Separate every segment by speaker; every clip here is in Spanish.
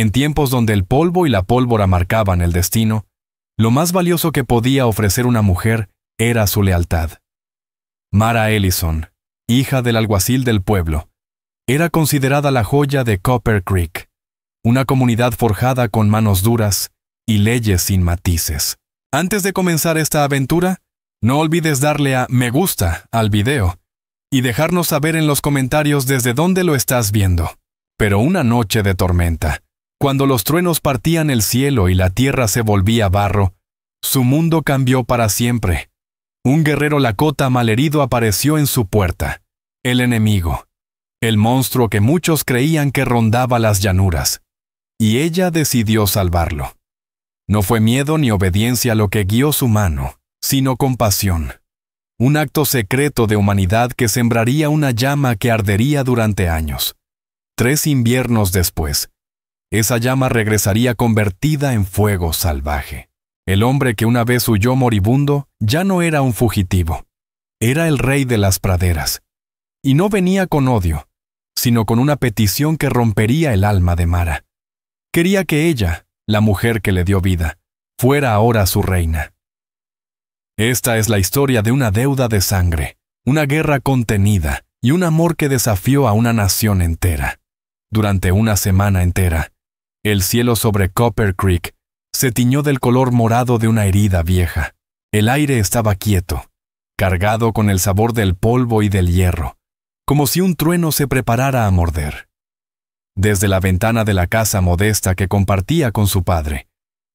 Speaker 1: En tiempos donde el polvo y la pólvora marcaban el destino, lo más valioso que podía ofrecer una mujer era su lealtad. Mara Ellison, hija del alguacil del pueblo, era considerada la joya de Copper Creek, una comunidad forjada con manos duras y leyes sin matices. Antes de comenzar esta aventura, no olvides darle a me gusta al video y dejarnos saber en los comentarios desde dónde lo estás viendo. Pero una noche de tormenta, cuando los truenos partían el cielo y la tierra se volvía barro, su mundo cambió para siempre. Un guerrero lakota malherido apareció en su puerta, el enemigo, el monstruo que muchos creían que rondaba las llanuras, y ella decidió salvarlo. No fue miedo ni obediencia lo que guió su mano, sino compasión. Un acto secreto de humanidad que sembraría una llama que ardería durante años. 3 inviernos después, esa llama regresaría convertida en fuego salvaje. El hombre que una vez huyó moribundo ya no era un fugitivo. Era el rey de las praderas. Y no venía con odio, sino con una petición que rompería el alma de Mara. Quería que ella, la mujer que le dio vida, fuera ahora su reina. Esta es la historia de una deuda de sangre, una guerra contenida y un amor que desafió a una nación entera. Durante una semana entera, el cielo sobre Copper Creek se tiñó del color morado de una herida vieja. El aire estaba quieto, cargado con el sabor del polvo y del hierro, como si un trueno se preparara a morder. Desde la ventana de la casa modesta que compartía con su padre,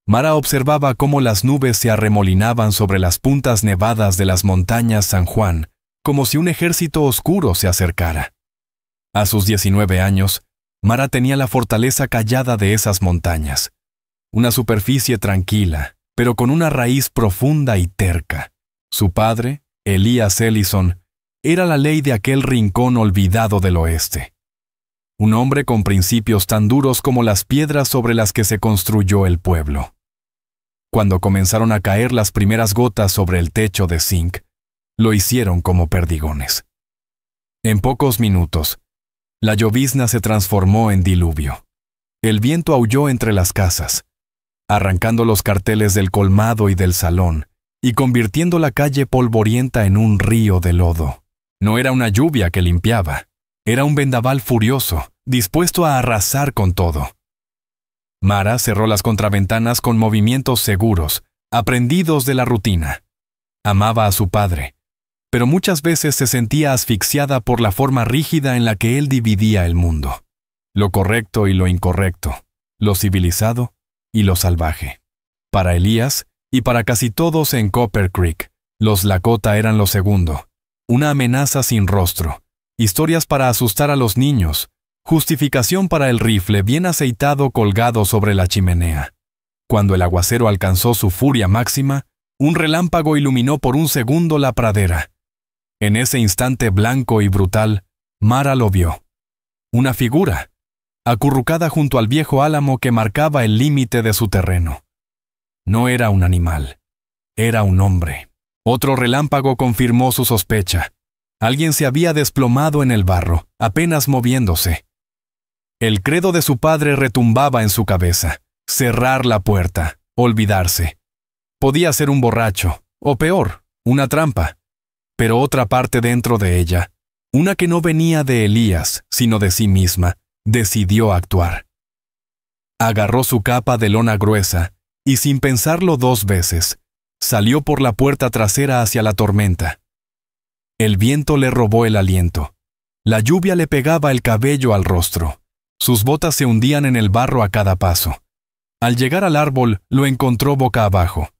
Speaker 1: Mara observaba cómo las nubes se arremolinaban sobre las puntas nevadas de las montañas San Juan, como si un ejército oscuro se acercara. A sus 19 años, Mara tenía la fortaleza callada de esas montañas. Una superficie tranquila, pero con una raíz profunda y terca. Su padre, Elias Ellison, era la ley de aquel rincón olvidado del oeste. Un hombre con principios tan duros como las piedras sobre las que se construyó el pueblo. Cuando comenzaron a caer las primeras gotas sobre el techo de zinc, lo hicieron como perdigones. En pocos minutos, la llovizna se transformó en diluvio. El viento aulló entre las casas, arrancando los carteles del colmado y del salón, y convirtiendo la calle polvorienta en un río de lodo. No era una lluvia que limpiaba, era un vendaval furioso, dispuesto a arrasar con todo. Mara cerró las contraventanas con movimientos seguros, aprendidos de la rutina. Amaba a su padre, pero muchas veces se sentía asfixiada por la forma rígida en la que él dividía el mundo. Lo correcto y lo incorrecto, lo civilizado y lo salvaje. Para Elías, y para casi todos en Copper Creek, los Lakota eran lo segundo, una amenaza sin rostro, historias para asustar a los niños, justificación para el rifle bien aceitado colgado sobre la chimenea. Cuando el aguacero alcanzó su furia máxima, un relámpago iluminó por un segundo la pradera. En ese instante blanco y brutal, Mara lo vio. Una figura, acurrucada junto al viejo álamo que marcaba el límite de su terreno. No era un animal, era un hombre. Otro relámpago confirmó su sospecha. Alguien se había desplomado en el barro, apenas moviéndose. El credo de su padre retumbaba en su cabeza. Cerrar la puerta, olvidarse. Podía ser un borracho, o peor, una trampa. Pero otra parte dentro de ella, una que no venía de Elías, sino de sí misma, decidió actuar. Agarró su capa de lona gruesa y sin pensarlo 2 veces, salió por la puerta trasera hacia la tormenta. El viento le robó el aliento. La lluvia le pegaba el cabello al rostro. Sus botas se hundían en el barro a cada paso. Al llegar al árbol, lo encontró boca abajo.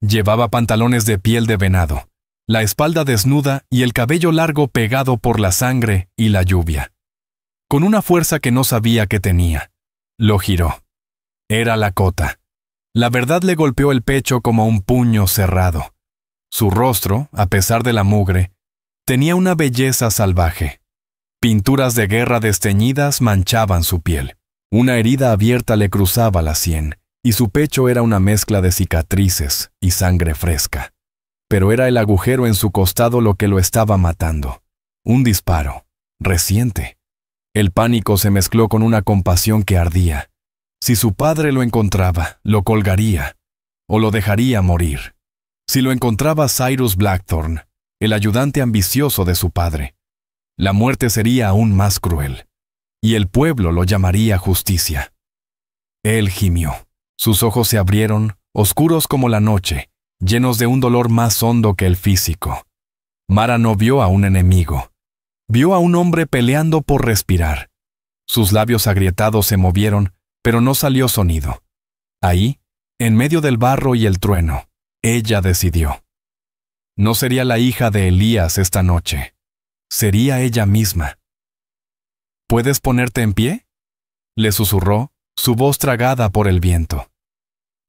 Speaker 1: Llevaba pantalones de piel de venado, la espalda desnuda y el cabello largo pegado por la sangre y la lluvia. Con una fuerza que no sabía que tenía, lo giró. Era Lakota. La verdad le golpeó el pecho como un puño cerrado. Su rostro, a pesar de la mugre, tenía una belleza salvaje. Pinturas de guerra desteñidas manchaban su piel. Una herida abierta le cruzaba la sien, y su pecho era una mezcla de cicatrices y sangre fresca. Pero era el agujero en su costado lo que lo estaba matando. Un disparo, reciente. El pánico se mezcló con una compasión que ardía. Si su padre lo encontraba, lo colgaría o lo dejaría morir. Si lo encontraba Cyrus Blackthorne, el ayudante ambicioso de su padre, la muerte sería aún más cruel, y el pueblo lo llamaría justicia. Él gimió. Sus ojos se abrieron, oscuros como la noche, llenos de un dolor más hondo que el físico. Mara no vio a un enemigo. Vio a un hombre peleando por respirar. Sus labios agrietados se movieron, pero no salió sonido. Ahí, en medio del barro y el trueno, ella decidió. No sería la hija de Elías esta noche. Sería ella misma. ¿Puedes ponerte en pie?, le susurró, su voz tragada por el viento.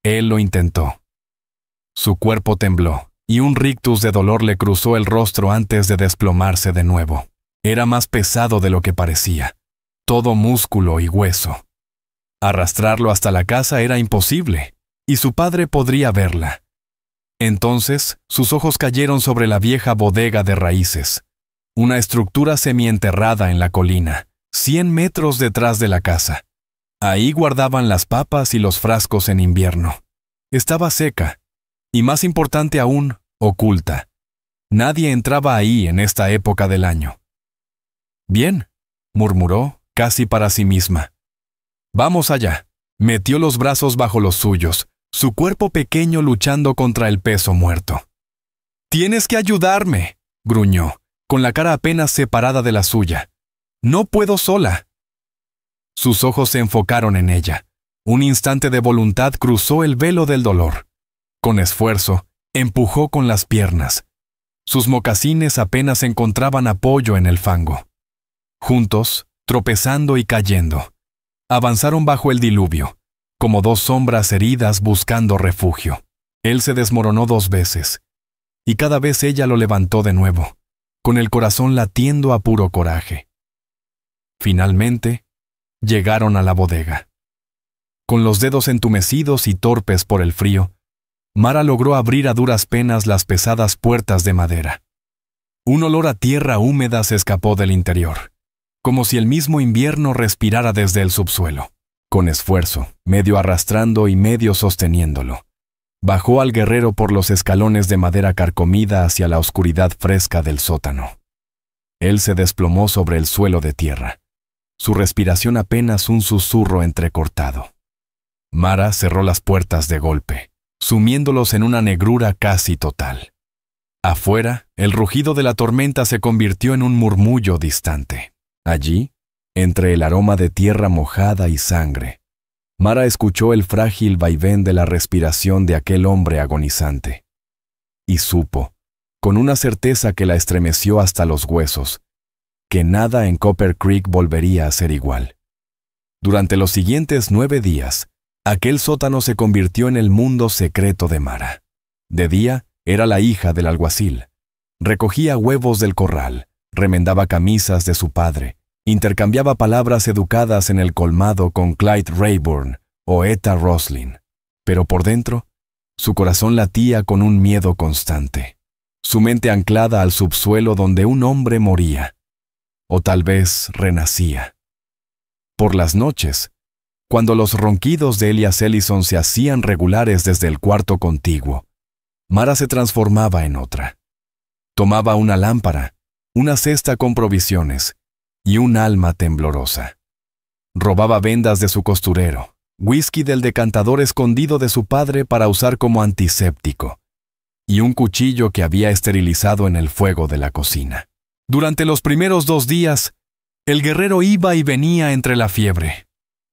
Speaker 1: Él lo intentó. Su cuerpo tembló, y un rictus de dolor le cruzó el rostro antes de desplomarse de nuevo. Era más pesado de lo que parecía, todo músculo y hueso. Arrastrarlo hasta la casa era imposible, y su padre podría verla. Entonces, sus ojos cayeron sobre la vieja bodega de raíces, una estructura semienterrada en la colina, 100 metros detrás de la casa. Ahí guardaban las papas y los frascos en invierno. Estaba seca, y más importante aún, oculta. Nadie entraba ahí en esta época del año. Bien, murmuró, casi para sí misma. Vamos allá. Metió los brazos bajo los suyos, su cuerpo pequeño luchando contra el peso muerto. «Tienes que ayudarme», gruñó, con la cara apenas separada de la suya. «No puedo sola». Sus ojos se enfocaron en ella. Un instante de voluntad cruzó el velo del dolor. Con esfuerzo, empujó con las piernas. Sus mocasines apenas encontraban apoyo en el fango. Juntos, tropezando y cayendo, avanzaron bajo el diluvio, como dos sombras heridas buscando refugio. Él se desmoronó 2 veces, y cada vez ella lo levantó de nuevo, con el corazón latiendo a puro coraje. Finalmente, llegaron a la bodega. Con los dedos entumecidos y torpes por el frío, Mara logró abrir a duras penas las pesadas puertas de madera. Un olor a tierra húmeda se escapó del interior, como si el mismo invierno respirara desde el subsuelo. Con esfuerzo, medio arrastrando y medio sosteniéndolo, bajó al guerrero por los escalones de madera carcomida hacia la oscuridad fresca del sótano. Él se desplomó sobre el suelo de tierra, su respiración apenas un susurro entrecortado. Mara cerró las puertas de golpe, sumiéndolos en una negrura casi total. Afuera, el rugido de la tormenta se convirtió en un murmullo distante. Allí, entre el aroma de tierra mojada y sangre, Mara escuchó el frágil vaivén de la respiración de aquel hombre agonizante. Y supo, con una certeza que la estremeció hasta los huesos, que nada en Copper Creek volvería a ser igual. Durante los siguientes 9 días, aquel sótano se convirtió en el mundo secreto de Mara. De día, era la hija del alguacil. Recogía huevos del corral, remendaba camisas de su padre, intercambiaba palabras educadas en el colmado con Clyde Rayburn o Etta Roslin. Pero por dentro, su corazón latía con un miedo constante, su mente anclada al subsuelo donde un hombre moría, o tal vez renacía. Por las noches, cuando los ronquidos de Elias Ellison se hacían regulares desde el cuarto contiguo, Mara se transformaba en otra. Tomaba una lámpara, una cesta con provisiones y un alma temblorosa. Robaba vendas de su costurero, whisky del decantador escondido de su padre para usar como antiséptico, y un cuchillo que había esterilizado en el fuego de la cocina. Durante los primeros 2 días, el guerrero iba y venía entre la fiebre.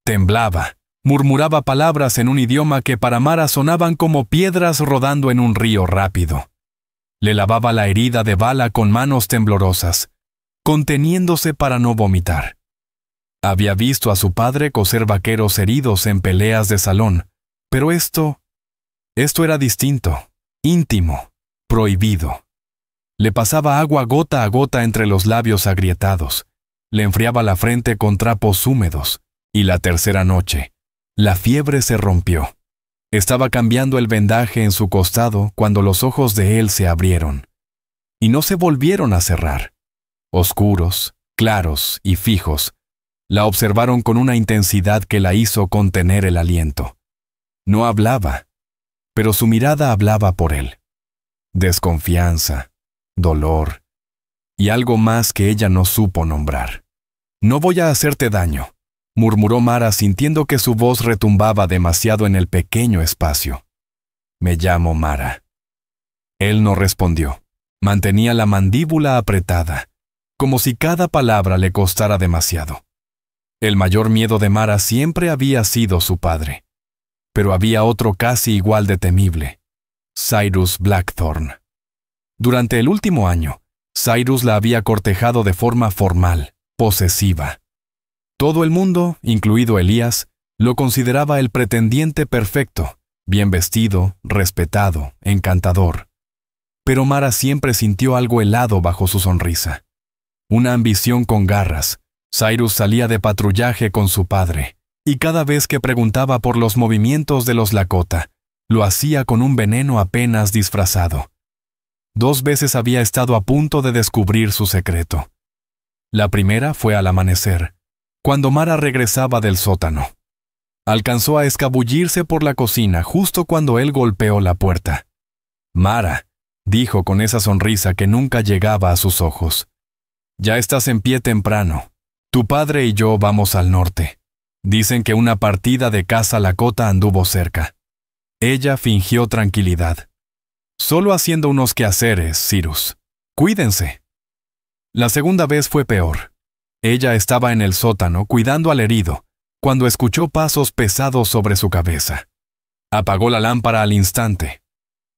Speaker 1: Temblaba, murmuraba palabras en un idioma que para Mara sonaban como piedras rodando en un río rápido. Le lavaba la herida de bala con manos temblorosas, conteniéndose para no vomitar. Había visto a su padre coser vaqueros heridos en peleas de salón, pero esto era distinto, íntimo, prohibido. Le pasaba agua gota a gota entre los labios agrietados, le enfriaba la frente con trapos húmedos, y la tercera noche, la fiebre se rompió. Estaba cambiando el vendaje en su costado cuando los ojos de él se abrieron, y no se volvieron a cerrar. Oscuros, claros y fijos, La observaron con una intensidad que la hizo contener el aliento. No hablaba, pero su mirada hablaba por él. Desconfianza, dolor y algo más que ella no supo nombrar. «No voy a hacerte daño», murmuró Mara sintiendo que su voz retumbaba demasiado en el pequeño espacio. «Me llamo Mara». Él no respondió. Mantenía la mandíbula apretada, como si cada palabra le costara demasiado. El mayor miedo de Mara siempre había sido su padre. Pero había otro casi igual de temible: Cyrus Blackthorne. Durante el último año, Cyrus la había cortejado de forma formal, posesiva. Todo el mundo, incluido Elías, lo consideraba el pretendiente perfecto, bien vestido, respetado, encantador. Pero Mara siempre sintió algo helado bajo su sonrisa. Una ambición con garras. Cyrus salía de patrullaje con su padre, y cada vez que preguntaba por los movimientos de los Lakota, lo hacía con un veneno apenas disfrazado. 2 veces había estado a punto de descubrir su secreto. La primera fue al amanecer, cuando Mara regresaba del sótano. Alcanzó a escabullirse por la cocina justo cuando él golpeó la puerta. «Mara», dijo con esa sonrisa que nunca llegaba a sus ojos, «ya estás en pie temprano. Tu padre y yo vamos al norte. Dicen que una partida de caza Lakota anduvo cerca». Ella fingió tranquilidad. «Solo haciendo unos quehaceres, Cyrus. Cuídense». La segunda vez fue peor. Ella estaba en el sótano cuidando al herido, cuando escuchó pasos pesados sobre su cabeza. Apagó la lámpara al instante.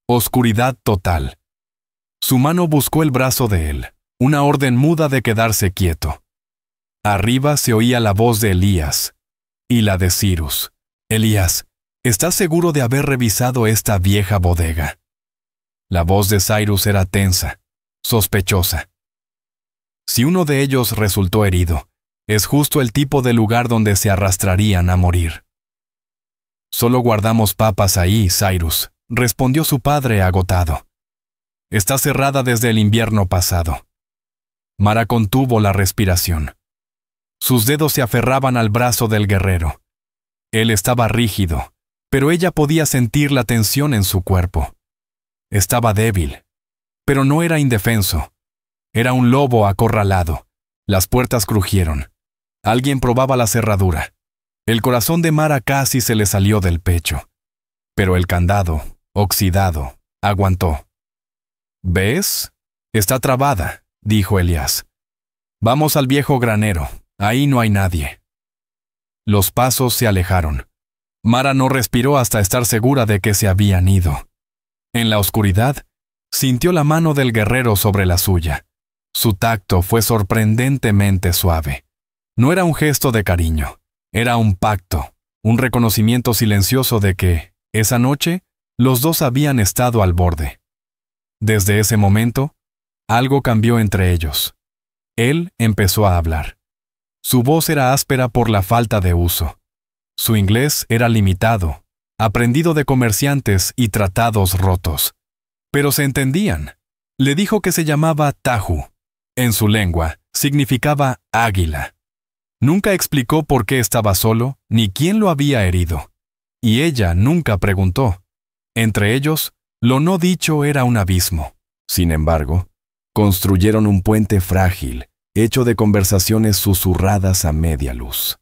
Speaker 1: Oscuridad total. Su mano buscó el brazo de él, una orden muda de quedarse quieto. Arriba se oía la voz de Elías y la de Cyrus. «Elías, ¿estás seguro de haber revisado esta vieja bodega?» La voz de Cyrus era tensa, sospechosa. Si uno de ellos resultó herido, es justo el tipo de lugar donde se arrastrarían a morir. «Solo guardamos papas ahí, Cyrus», respondió su padre agotado. «Está cerrada desde el invierno pasado». Mara contuvo la respiración. Sus dedos se aferraban al brazo del guerrero. Él estaba rígido, pero ella podía sentir la tensión en su cuerpo. Estaba débil, pero no era indefenso. Era un lobo acorralado. Las puertas crujieron. Alguien probaba la cerradura. El corazón de Mara casi se le salió del pecho. Pero el candado, oxidado, aguantó. «¿Ves? Está trabada», dijo Elías. «Vamos al viejo granero. Ahí no hay nadie». Los pasos se alejaron. Mara no respiró hasta estar segura de que se habían ido. En la oscuridad, sintió la mano del guerrero sobre la suya. Su tacto fue sorprendentemente suave. No era un gesto de cariño, era un pacto, un reconocimiento silencioso de que, esa noche, los dos habían estado al borde. Desde ese momento, algo cambió entre ellos. Él empezó a hablar. Su voz era áspera por la falta de uso. Su inglés era limitado, aprendido de comerciantes y tratados rotos. Pero se entendían. Le dijo que se llamaba Tahu. En su lengua, significaba águila. Nunca explicó por qué estaba solo, ni quién lo había herido. Y ella nunca preguntó. Entre ellos, lo no dicho era un abismo. Sin embargo, construyeron un puente frágil, hecho de conversaciones susurradas a media luz.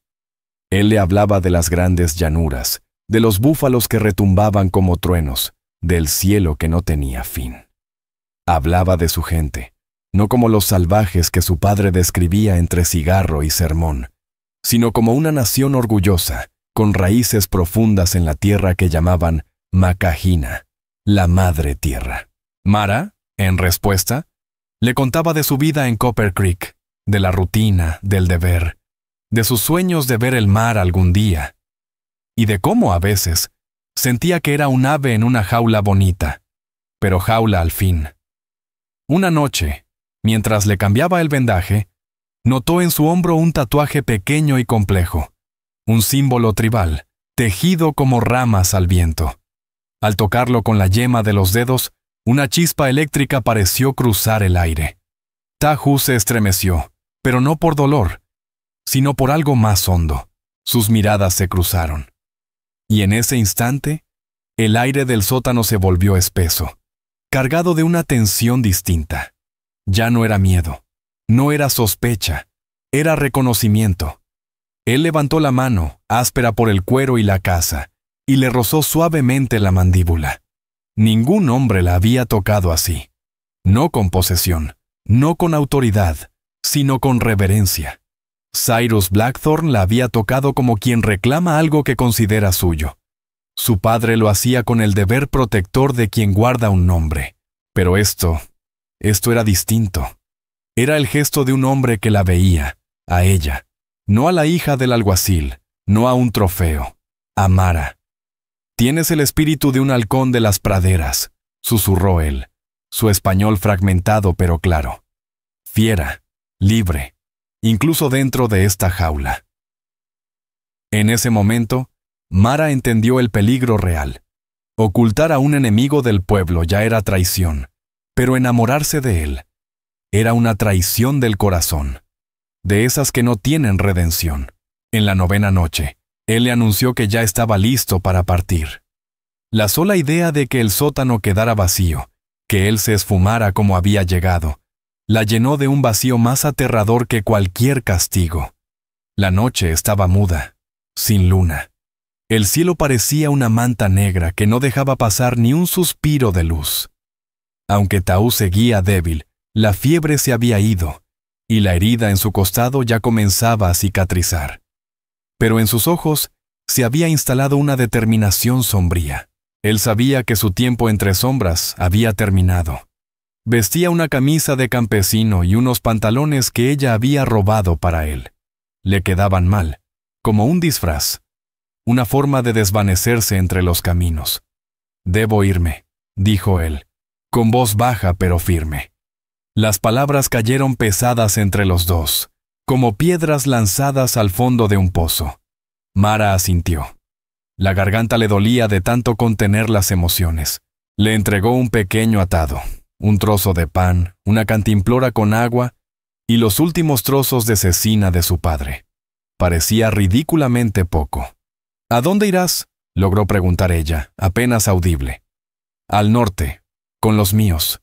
Speaker 1: Él le hablaba de las grandes llanuras, de los búfalos que retumbaban como truenos, del cielo que no tenía fin. Hablaba de su gente, no como los salvajes que su padre describía entre cigarro y sermón, sino como una nación orgullosa, con raíces profundas en la tierra que llamaban Macajina, la madre tierra. Mara, en respuesta, le contaba de su vida en Copper Creek, de la rutina, del deber, de sus sueños de ver el mar algún día, y de cómo a veces sentía que era un ave en una jaula bonita, pero jaula al fin. Una noche, mientras le cambiaba el vendaje, notó en su hombro un tatuaje pequeño y complejo, un símbolo tribal, tejido como ramas al viento. Al tocarlo con la yema de los dedos, una chispa eléctrica pareció cruzar el aire. Tahu se estremeció, pero no por dolor, sino por algo más hondo. Sus miradas se cruzaron. Y en ese instante, el aire del sótano se volvió espeso, cargado de una tensión distinta. Ya no era miedo, no era sospecha, era reconocimiento. Él levantó la mano, áspera por el cuero y la casa, y le rozó suavemente la mandíbula. Ningún hombre la había tocado así. No con posesión, no con autoridad, sino con reverencia. Cyrus Blackthorne la había tocado como quien reclama algo que considera suyo. Su padre lo hacía con el deber protector de quien guarda un nombre. Pero esto era distinto. Era el gesto de un hombre que la veía, a ella, no a la hija del alguacil, no a un trofeo, a Mara. «Tienes el espíritu de un halcón de las praderas», susurró él, su español fragmentado pero claro. Fiera, libre, incluso dentro de esta jaula. En ese momento, Mara entendió el peligro real. Ocultar a un enemigo del pueblo ya era traición, pero enamorarse de él era una traición del corazón, de esas que no tienen redención. En la 9ª noche, él le anunció que ya estaba listo para partir. La sola idea de que el sótano quedara vacío, que él se esfumara como había llegado, la llenó de un vacío más aterrador que cualquier castigo. La noche estaba muda, sin luna. El cielo parecía una manta negra que no dejaba pasar ni un suspiro de luz. Aunque Tau seguía débil, la fiebre se había ido, y la herida en su costado ya comenzaba a cicatrizar. Pero en sus ojos se había instalado una determinación sombría. Él sabía que su tiempo entre sombras había terminado. Vestía una camisa de campesino y unos pantalones que ella había robado para él. Le quedaban mal, como un disfraz, una forma de desvanecerse entre los caminos. «Debo irme», dijo él, con voz baja pero firme. Las palabras cayeron pesadas entre los dos, como piedras lanzadas al fondo de un pozo. Mara asintió. La garganta le dolía de tanto contener las emociones. Le entregó un pequeño atado, un trozo de pan, una cantimplora con agua y los últimos trozos de cecina de su padre. Parecía ridículamente poco. «¿A dónde irás?», logró preguntar ella, apenas audible. «Al norte, con los míos».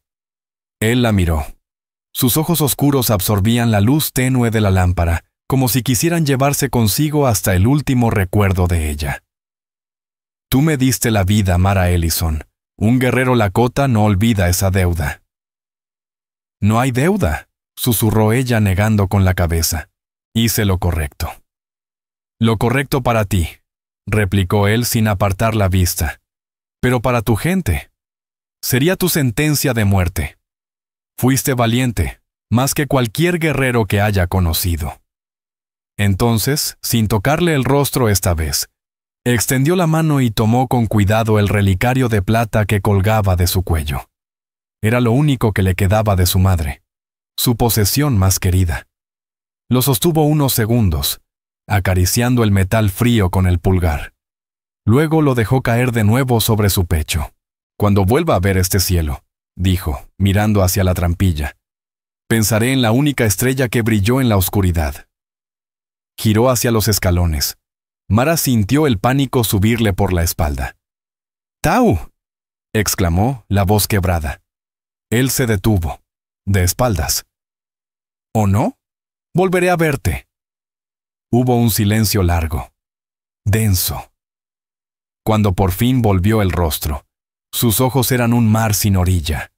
Speaker 1: Él la miró. Sus ojos oscuros absorbían la luz tenue de la lámpara, como si quisieran llevarse consigo hasta el último recuerdo de ella. «Tú me diste la vida, Mara Ellison. Un guerrero Lakota no olvida esa deuda». «No hay deuda», susurró ella negando con la cabeza. «Hice lo correcto». «Lo correcto para ti», replicó él sin apartar la vista. «Pero para tu gente. Sería tu sentencia de muerte. Fuiste valiente, más que cualquier guerrero que haya conocido». Entonces, sin tocarle el rostro esta vez, extendió la mano y tomó con cuidado el relicario de plata que colgaba de su cuello. Era lo único que le quedaba de su madre, su posesión más querida. Lo sostuvo unos segundos, acariciando el metal frío con el pulgar. Luego lo dejó caer de nuevo sobre su pecho. «Cuando vuelva a ver este cielo», dijo, mirando hacia la trampilla, «pensaré en la única estrella que brilló en la oscuridad». Giró hacia los escalones. Mara sintió el pánico subirle por la espalda. «¡Tau!», exclamó, la voz quebrada. Él se detuvo, de espaldas. «¿O no? Volveré a verte». Hubo un silencio largo, denso. Cuando por fin volvió el rostro, sus ojos eran un mar sin orilla.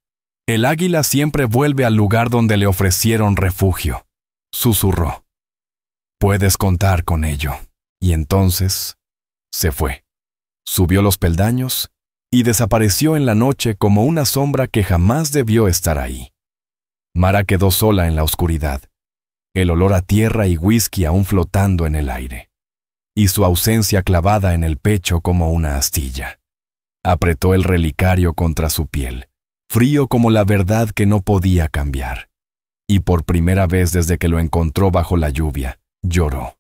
Speaker 1: «El águila siempre vuelve al lugar donde le ofrecieron refugio», susurró. «Puedes contar con ello». Y entonces se fue. Subió los peldaños y desapareció en la noche como una sombra que jamás debió estar ahí. Mara quedó sola en la oscuridad, el olor a tierra y whisky aún flotando en el aire, y su ausencia clavada en el pecho como una astilla. Apretó el relicario contra su piel, frío como la verdad que no podía cambiar. Y por primera vez desde que lo encontró bajo la lluvia, lloró.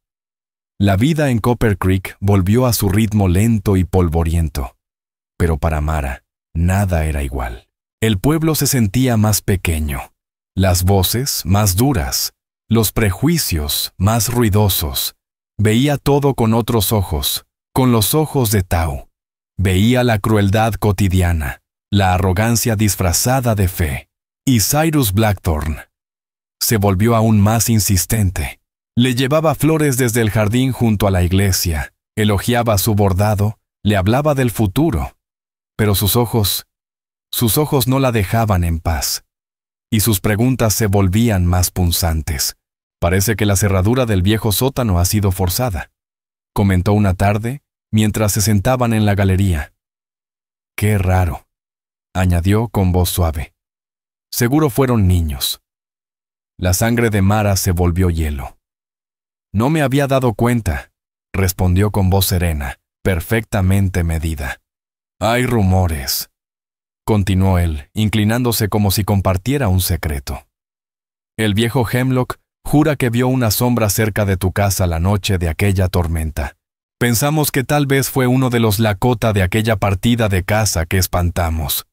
Speaker 1: La vida en Copper Creek volvió a su ritmo lento y polvoriento. Pero para Mara, nada era igual. El pueblo se sentía más pequeño, las voces más duras, los prejuicios más ruidosos. Veía todo con otros ojos, con los ojos de Tau. Veía la crueldad cotidiana, la arrogancia disfrazada de fe. Y Cyrus Blackthorne se volvió aún más insistente. Le llevaba flores desde el jardín junto a la iglesia, elogiaba su bordado, le hablaba del futuro. Pero sus ojos no la dejaban en paz. Y sus preguntas se volvían más punzantes. Parece que la cerradura del viejo sótano ha sido forzada, comentó una tarde, mientras se sentaban en la galería. Qué raro, añadió con voz suave. Seguro fueron niños. La sangre de Mara se volvió hielo. No me había dado cuenta, respondió con voz serena, perfectamente medida. Hay rumores, continuó él, inclinándose como si compartiera un secreto. El viejo Hemlock jura que vio una sombra cerca de tu casa la noche de aquella tormenta. Pensamos que tal vez fue uno de los Lakota de aquella partida de caza que espantamos,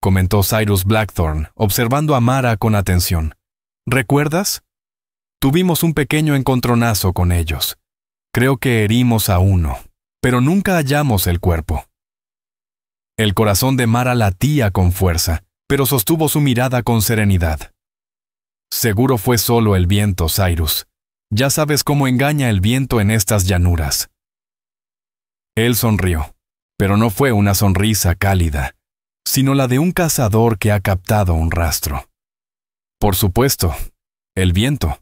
Speaker 1: comentó Cyrus Blackthorne, observando a Mara con atención. ¿Recuerdas? Tuvimos un pequeño encontronazo con ellos. Creo que herimos a uno, pero nunca hallamos el cuerpo. El corazón de Mara latía con fuerza, pero sostuvo su mirada con serenidad. Seguro fue solo el viento, Cyrus. Ya sabes cómo engaña el viento en estas llanuras. Él sonrió, pero no fue una sonrisa cálida, sino la de un cazador que ha captado un rastro. Por supuesto, el viento.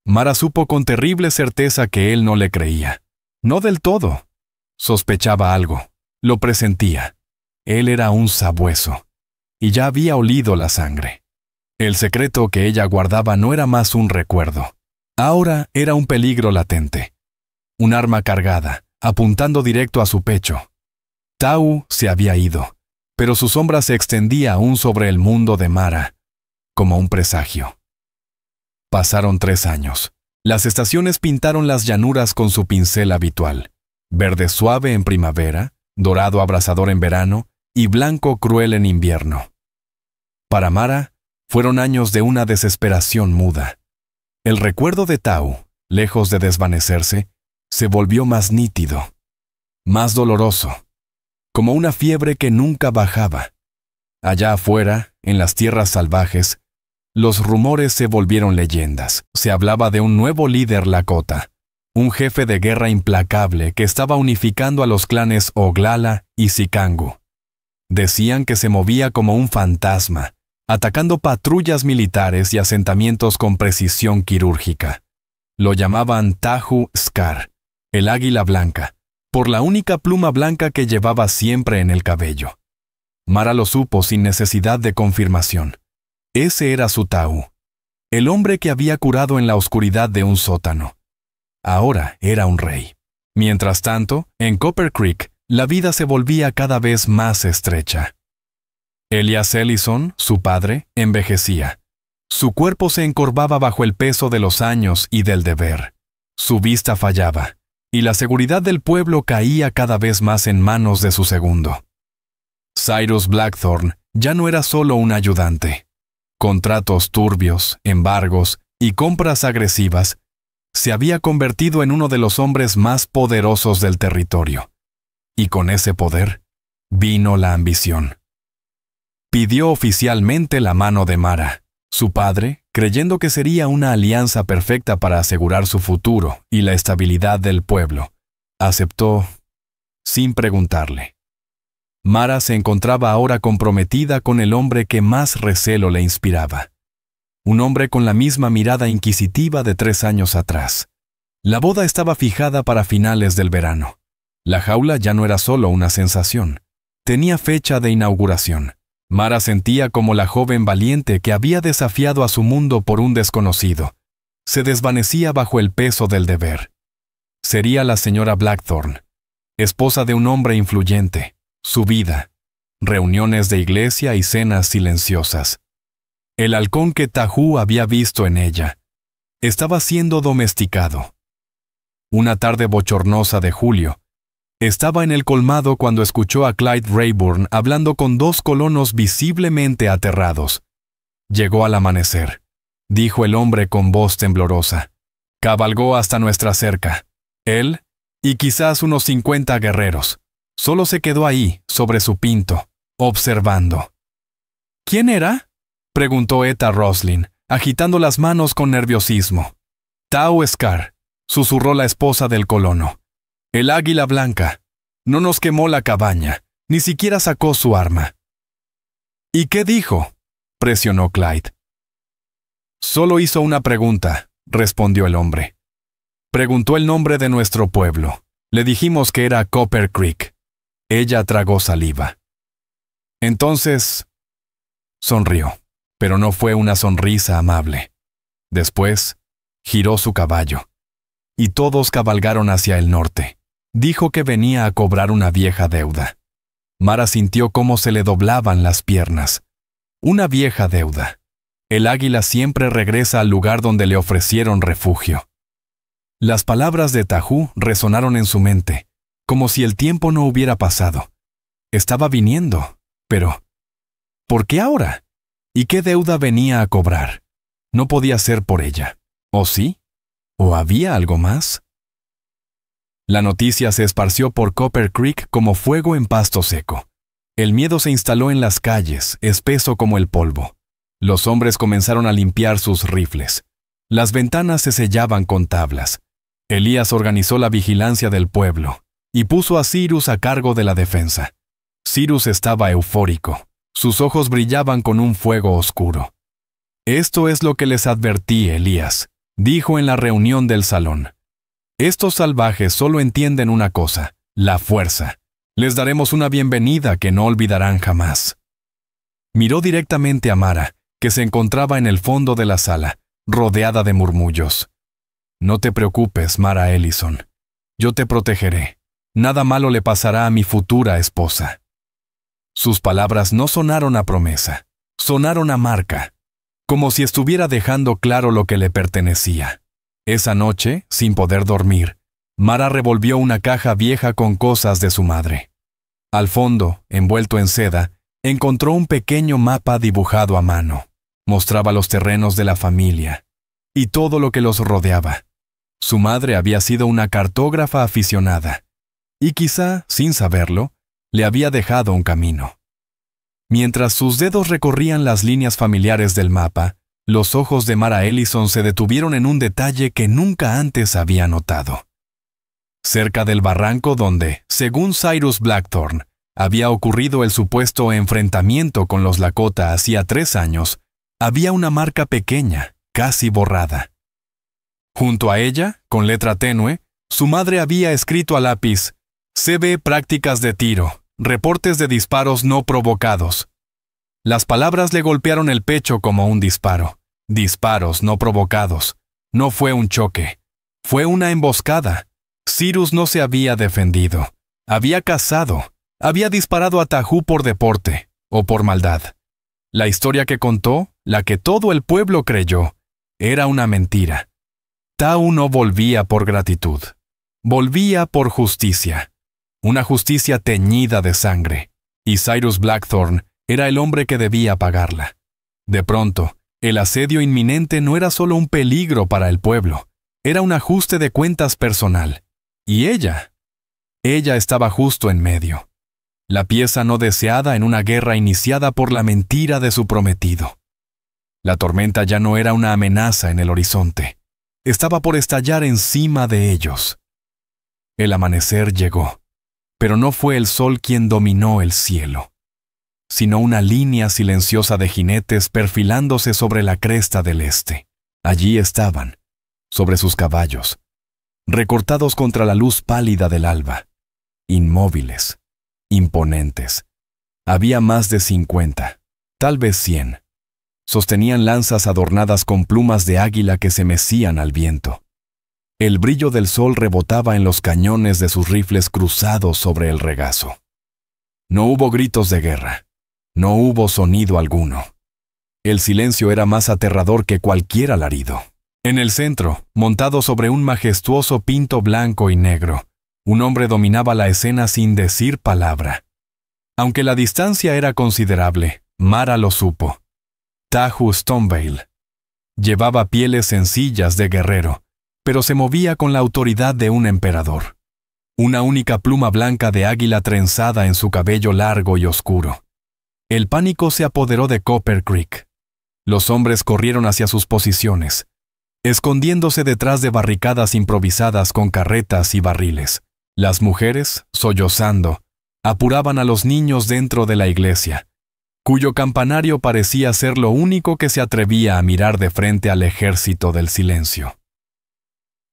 Speaker 1: Mara supo con terrible certeza que él no le creía. No del todo. Sospechaba algo, lo presentía. Él era un sabueso, y ya había olido la sangre. El secreto que ella guardaba no era más un recuerdo. Ahora era un peligro latente. Un arma cargada, apuntando directo a su pecho. Tau se había ido, pero su sombra se extendía aún sobre el mundo de Mara, como un presagio. Pasaron 3 años. Las estaciones pintaron las llanuras con su pincel habitual. Verde suave en primavera, dorado abrasador en verano y blanco cruel en invierno. Para Mara, fueron años de una desesperación muda. El recuerdo de Tau, lejos de desvanecerse, se volvió más nítido, más doloroso, como una fiebre que nunca bajaba. Allá afuera, en las tierras salvajes, los rumores se volvieron leyendas. Se hablaba de un nuevo líder Lakota, un jefe de guerra implacable que estaba unificando a los clanes Oglala y Sikangu. Decían que se movía como un fantasma, atacando patrullas militares y asentamientos con precisión quirúrgica. Lo llamaban Tahu Scar, el águila blanca, por la única pluma blanca que llevaba siempre en el cabello. Mara lo supo sin necesidad de confirmación. Ese era su Tau, el hombre que había curado en la oscuridad de un sótano. Ahora era un rey. Mientras tanto, en Copper Creek, la vida se volvía cada vez más estrecha. Elias Ellison, su padre, envejecía. Su cuerpo se encorvaba bajo el peso de los años y del deber. Su vista fallaba, y la seguridad del pueblo caía cada vez más en manos de su segundo. Cyrus Blackthorne ya no era solo un ayudante. Contratos turbios, embargos y compras agresivas, se había convertido en uno de los hombres más poderosos del territorio. Y con ese poder vino la ambición. Pidió oficialmente la mano de Mara. Su padre, creyendo que sería una alianza perfecta para asegurar su futuro y la estabilidad del pueblo, aceptó sin preguntarle. Mara se encontraba ahora comprometida con el hombre que más recelo le inspiraba. Un hombre con la misma mirada inquisitiva de 3 años atrás. La boda estaba fijada para finales del verano. La jaula ya no era solo una sensación. Tenía fecha de inauguración. Mara sentía como la joven valiente que había desafiado a su mundo por un desconocido. Se desvanecía bajo el peso del deber. Sería la señora Blackthorne, esposa de un hombre influyente. Su vida, reuniones de iglesia y cenas silenciosas. El halcón que Tahu había visto en ella estaba siendo domesticado. Una tarde bochornosa de julio, estaba en el colmado cuando escuchó a Clyde Rayburn hablando con 2 colonos visiblemente aterrados. Llegó al amanecer. dijo el hombre con voz temblorosa. Cabalgó hasta nuestra cerca. Él y quizás unos 50 guerreros. Solo se quedó ahí, sobre su pinto, observando. ¿Quién era?, preguntó Etta Roslin, agitando las manos con nerviosismo. Tau Scar, susurró la esposa del colono. El águila blanca. No nos quemó la cabaña, ni siquiera sacó su arma. ¿Y qué dijo?, presionó Clyde. Solo hizo una pregunta, respondió el hombre. Preguntó el nombre de nuestro pueblo. Le dijimos que era Copper Creek. Ella tragó saliva. Entonces, sonrió, pero no fue una sonrisa amable. Después, giró su caballo. Y todos cabalgaron hacia el norte. Dijo que venía a cobrar una vieja deuda. Mara sintió cómo se le doblaban las piernas. Una vieja deuda. El águila siempre regresa al lugar donde le ofrecieron refugio. Las palabras de Tahu resonaron en su mente, como si el tiempo no hubiera pasado. Estaba viniendo, pero ¿por qué ahora? ¿Y qué deuda venía a cobrar? No podía ser por ella. ¿O sí? ¿O había algo más? La noticia se esparció por Copper Creek como fuego en pasto seco. El miedo se instaló en las calles, espeso como el polvo. Los hombres comenzaron a limpiar sus rifles. Las ventanas se sellaban con tablas. Elías organizó la vigilancia del pueblo y puso a Cyrus a cargo de la defensa. Cyrus estaba eufórico. Sus ojos brillaban con un fuego oscuro. «Esto es lo que les advertí, Elías», dijo en la reunión del salón. «Estos salvajes solo entienden una cosa, la fuerza. Les daremos una bienvenida que no olvidarán jamás». Miró directamente a Mara, que se encontraba en el fondo de la sala, rodeada de murmullos. «No te preocupes, Mara Ellison. Yo te protegeré. Nada malo le pasará a mi futura esposa». Sus palabras no sonaron a promesa, sonaron a marca, como si estuviera dejando claro lo que le pertenecía. Esa noche, sin poder dormir, Mara revolvió una caja vieja con cosas de su madre. Al fondo, envuelto en seda, encontró un pequeño mapa dibujado a mano. Mostraba los terrenos de la familia y todo lo que los rodeaba. Su madre había sido una cartógrafa aficionada y quizá, sin saberlo, le había dejado un camino. Mientras sus dedos recorrían las líneas familiares del mapa, los ojos de Mara Ellison se detuvieron en un detalle que nunca antes había notado. Cerca del barranco donde, según Cyrus Blackthorne, había ocurrido el supuesto enfrentamiento con los Lakota hacía 3 años, había una marca pequeña, casi borrada. Junto a ella, con letra tenue, su madre había escrito a lápiz: «CB prácticas de tiro. Reportes de disparos no provocados». Las palabras le golpearon el pecho como un disparo. Disparos no provocados. No fue un choque. Fue una emboscada. Cyrus no se había defendido. Había cazado. Había disparado a Tahu por deporte o por maldad. La historia que contó, la que todo el pueblo creyó, era una mentira. Tahu no volvía por gratitud. Volvía por justicia. Una justicia teñida de sangre, y Cyrus Blackthorne era el hombre que debía pagarla. De pronto, el asedio inminente no era solo un peligro para el pueblo, era un ajuste de cuentas personal. Y ella estaba justo en medio. La pieza no deseada en una guerra iniciada por la mentira de su prometido. La tormenta ya no era una amenaza en el horizonte. Estaba por estallar encima de ellos. El amanecer llegó. Pero no fue el sol quien dominó el cielo, sino una línea silenciosa de jinetes perfilándose sobre la cresta del este. Allí estaban, sobre sus caballos, recortados contra la luz pálida del alba, inmóviles, imponentes. Había más de 50, tal vez 100. Sostenían lanzas adornadas con plumas de águila que se mecían al viento. El brillo del sol rebotaba en los cañones de sus rifles cruzados sobre el regazo. No hubo gritos de guerra. No hubo sonido alguno. El silencio era más aterrador que cualquier alarido. En el centro, montado sobre un majestuoso pinto blanco y negro, un hombre dominaba la escena sin decir palabra. Aunque la distancia era considerable, Mara lo supo. Tahu Stonevale. Llevaba pieles sencillas de guerrero, pero se movía con la autoridad de un emperador. Una única pluma blanca de águila trenzada en su cabello largo y oscuro. El pánico se apoderó de Copper Creek. Los hombres corrieron hacia sus posiciones, escondiéndose detrás de barricadas improvisadas con carretas y barriles. Las mujeres, sollozando, apuraban a los niños dentro de la iglesia, cuyo campanario parecía ser lo único que se atrevía a mirar de frente al ejército del silencio.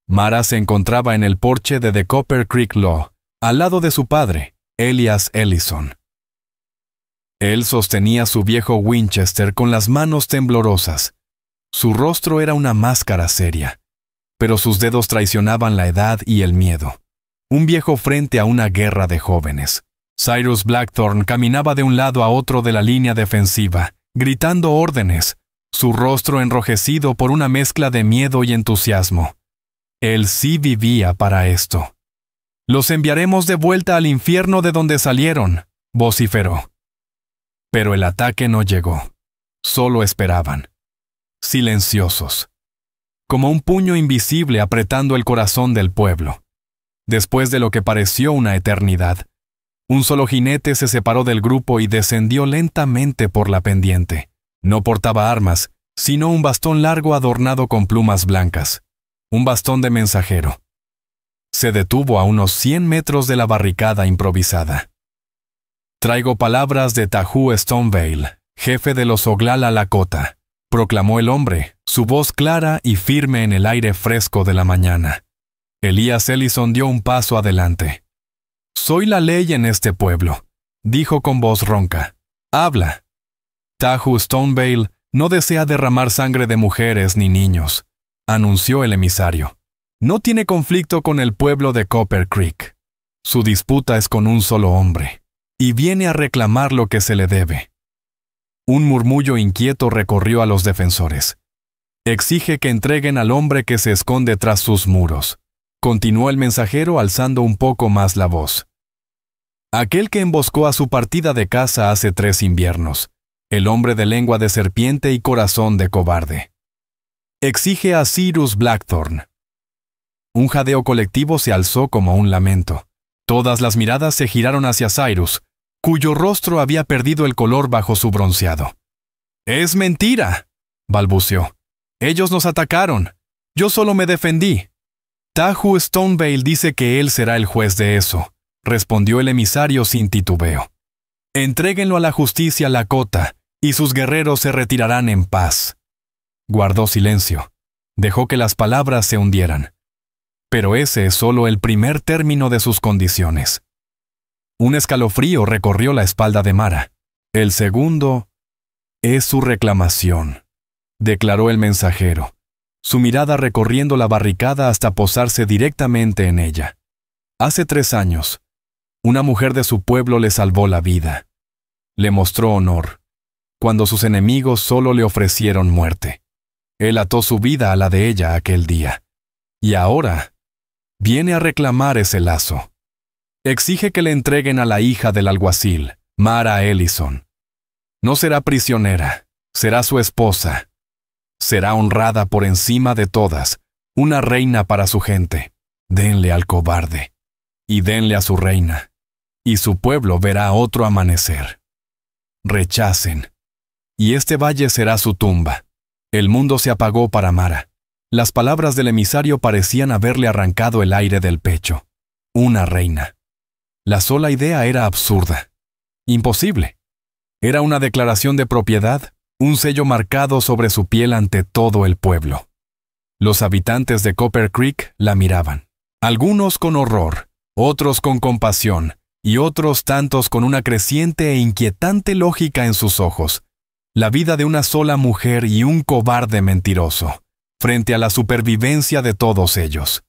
Speaker 1: Mara se encontraba en el porche de The Copper Creek Law, al lado de su padre, Elias Ellison. Él sostenía su viejo Winchester con las manos temblorosas. Su rostro era una máscara seria, pero sus dedos traicionaban la edad y el miedo. Un viejo frente a una guerra de jóvenes. Cyrus Blackthorne caminaba de un lado a otro de la línea defensiva, gritando órdenes, su rostro enrojecido por una mezcla de miedo y entusiasmo. Él sí vivía para esto. «Los enviaremos de vuelta al infierno de donde salieron», vociferó. Pero el ataque no llegó. Solo esperaban. Silenciosos. Como un puño invisible apretando el corazón del pueblo. Después de lo que pareció una eternidad, un solo jinete se separó del grupo y descendió lentamente por la pendiente. No portaba armas, sino un bastón largo adornado con plumas blancas. Un bastón de mensajero. Se detuvo a unos 100 metros de la barricada improvisada. «Traigo palabras de Tahu Stonevale, jefe de los Oglala Lakota», proclamó el hombre, su voz clara y firme en el aire fresco de la mañana. Elias Ellison dio un paso adelante. «Soy la ley en este pueblo», dijo con voz ronca. «Habla». «Tahu Stonevale no desea derramar sangre de mujeres ni niños», anunció el emisario. «No tiene conflicto con el pueblo de Copper Creek. Su disputa es con un solo hombre, y viene a reclamar lo que se le debe». Un murmullo inquieto recorrió a los defensores. «Exige que entreguen al hombre que se esconde tras sus muros», continuó el mensajero alzando un poco más la voz. «Aquel que emboscó a su partida de caza hace 3 inviernos, el hombre de lengua de serpiente y corazón de cobarde. Exige a Cyrus Blackthorne». Un jadeo colectivo se alzó como un lamento. Todas las miradas se giraron hacia Cyrus, cuyo rostro había perdido el color bajo su bronceado. «¡Es mentira!», balbuceó. «Ellos nos atacaron. Yo solo me defendí». «Tahu Stonevale dice que él será el juez de eso», respondió el emisario sin titubeo. «Entréguenlo a la justicia Lakota, y sus guerreros se retirarán en paz». Guardó silencio. Dejó que las palabras se hundieran. Pero ese es solo el primer término de sus condiciones. Un escalofrío recorrió la espalda de Mara. «El segundo es su reclamación», declaró el mensajero, su mirada recorriendo la barricada hasta posarse directamente en ella. «Hace 3 años, una mujer de su pueblo le salvó la vida. Le mostró honor, cuando sus enemigos solo le ofrecieron muerte. Él ató su vida a la de ella aquel día. Y ahora viene a reclamar ese lazo. Exige que le entreguen a la hija del alguacil, Mara Ellison. No será prisionera, será su esposa. Será honrada por encima de todas, una reina para su gente. Denle al cobarde, y denle a su reina, y su pueblo verá otro amanecer. Rechacen, y este valle será su tumba». El mundo se apagó para Mara. Las palabras del emisario parecían haberle arrancado el aire del pecho. Una reina. La sola idea era absurda. Imposible. Era una declaración de propiedad, un sello marcado sobre su piel ante todo el pueblo. Los habitantes de Copper Creek la miraban. Algunos con horror, otros con compasión, y otros tantos con una creciente e inquietante lógica en sus ojos. La vida de una sola mujer y un cobarde mentiroso, frente a la supervivencia de todos ellos.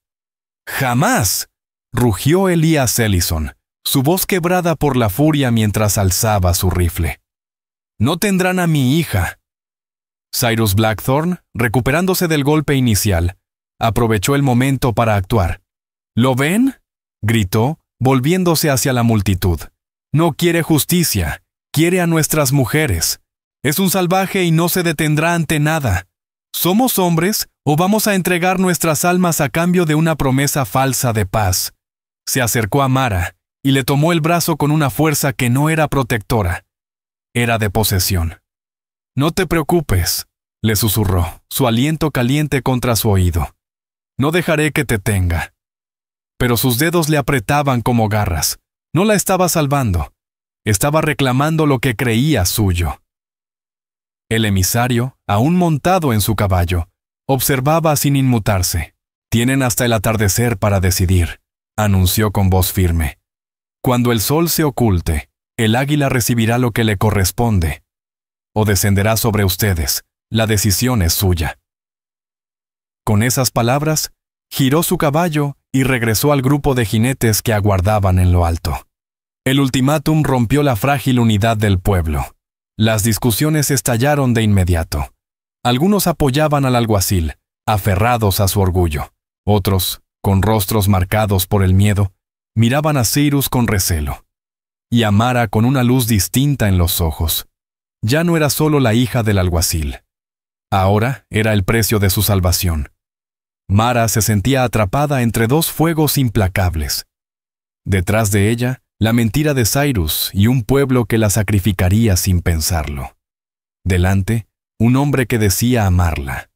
Speaker 1: «¡Jamás!», rugió Elias Ellison, su voz quebrada por la furia mientras alzaba su rifle. «No tendrán a mi hija». Cyrus Blackthorne, recuperándose del golpe inicial, aprovechó el momento para actuar. «¿Lo ven?», gritó, volviéndose hacia la multitud. «No quiere justicia, quiere a nuestras mujeres. Es un salvaje y no se detendrá ante nada. ¿Somos hombres o vamos a entregar nuestras almas a cambio de una promesa falsa de paz? Se acercó a Mara y le tomó el brazo con una fuerza que no era protectora, era de posesión. «No te preocupes», le susurró, su aliento caliente contra su oído. «No dejaré que te tenga». Pero sus dedos le apretaban como garras. No la estaba salvando. Estaba reclamando lo que creía suyo. El emisario, aún montado en su caballo, observaba sin inmutarse. «Tienen hasta el atardecer para decidir», anunció con voz firme. «Cuando el sol se oculte, el águila recibirá lo que le corresponde. O descenderá sobre ustedes. La decisión es suya». Con esas palabras, giró su caballo y regresó al grupo de jinetes que aguardaban en lo alto. El ultimátum rompió la frágil unidad del pueblo. Las discusiones estallaron de inmediato. Algunos apoyaban al alguacil, aferrados a su orgullo. Otros, con rostros marcados por el miedo, miraban a Cyrus con recelo. Y a Mara con una luz distinta en los ojos. Ya no era solo la hija del alguacil. Ahora era el precio de su salvación. Mara se sentía atrapada entre dos fuegos implacables. Detrás de ella, la mentira de Cyrus y un pueblo que la sacrificaría sin pensarlo. Delante, un hombre que decía amarla,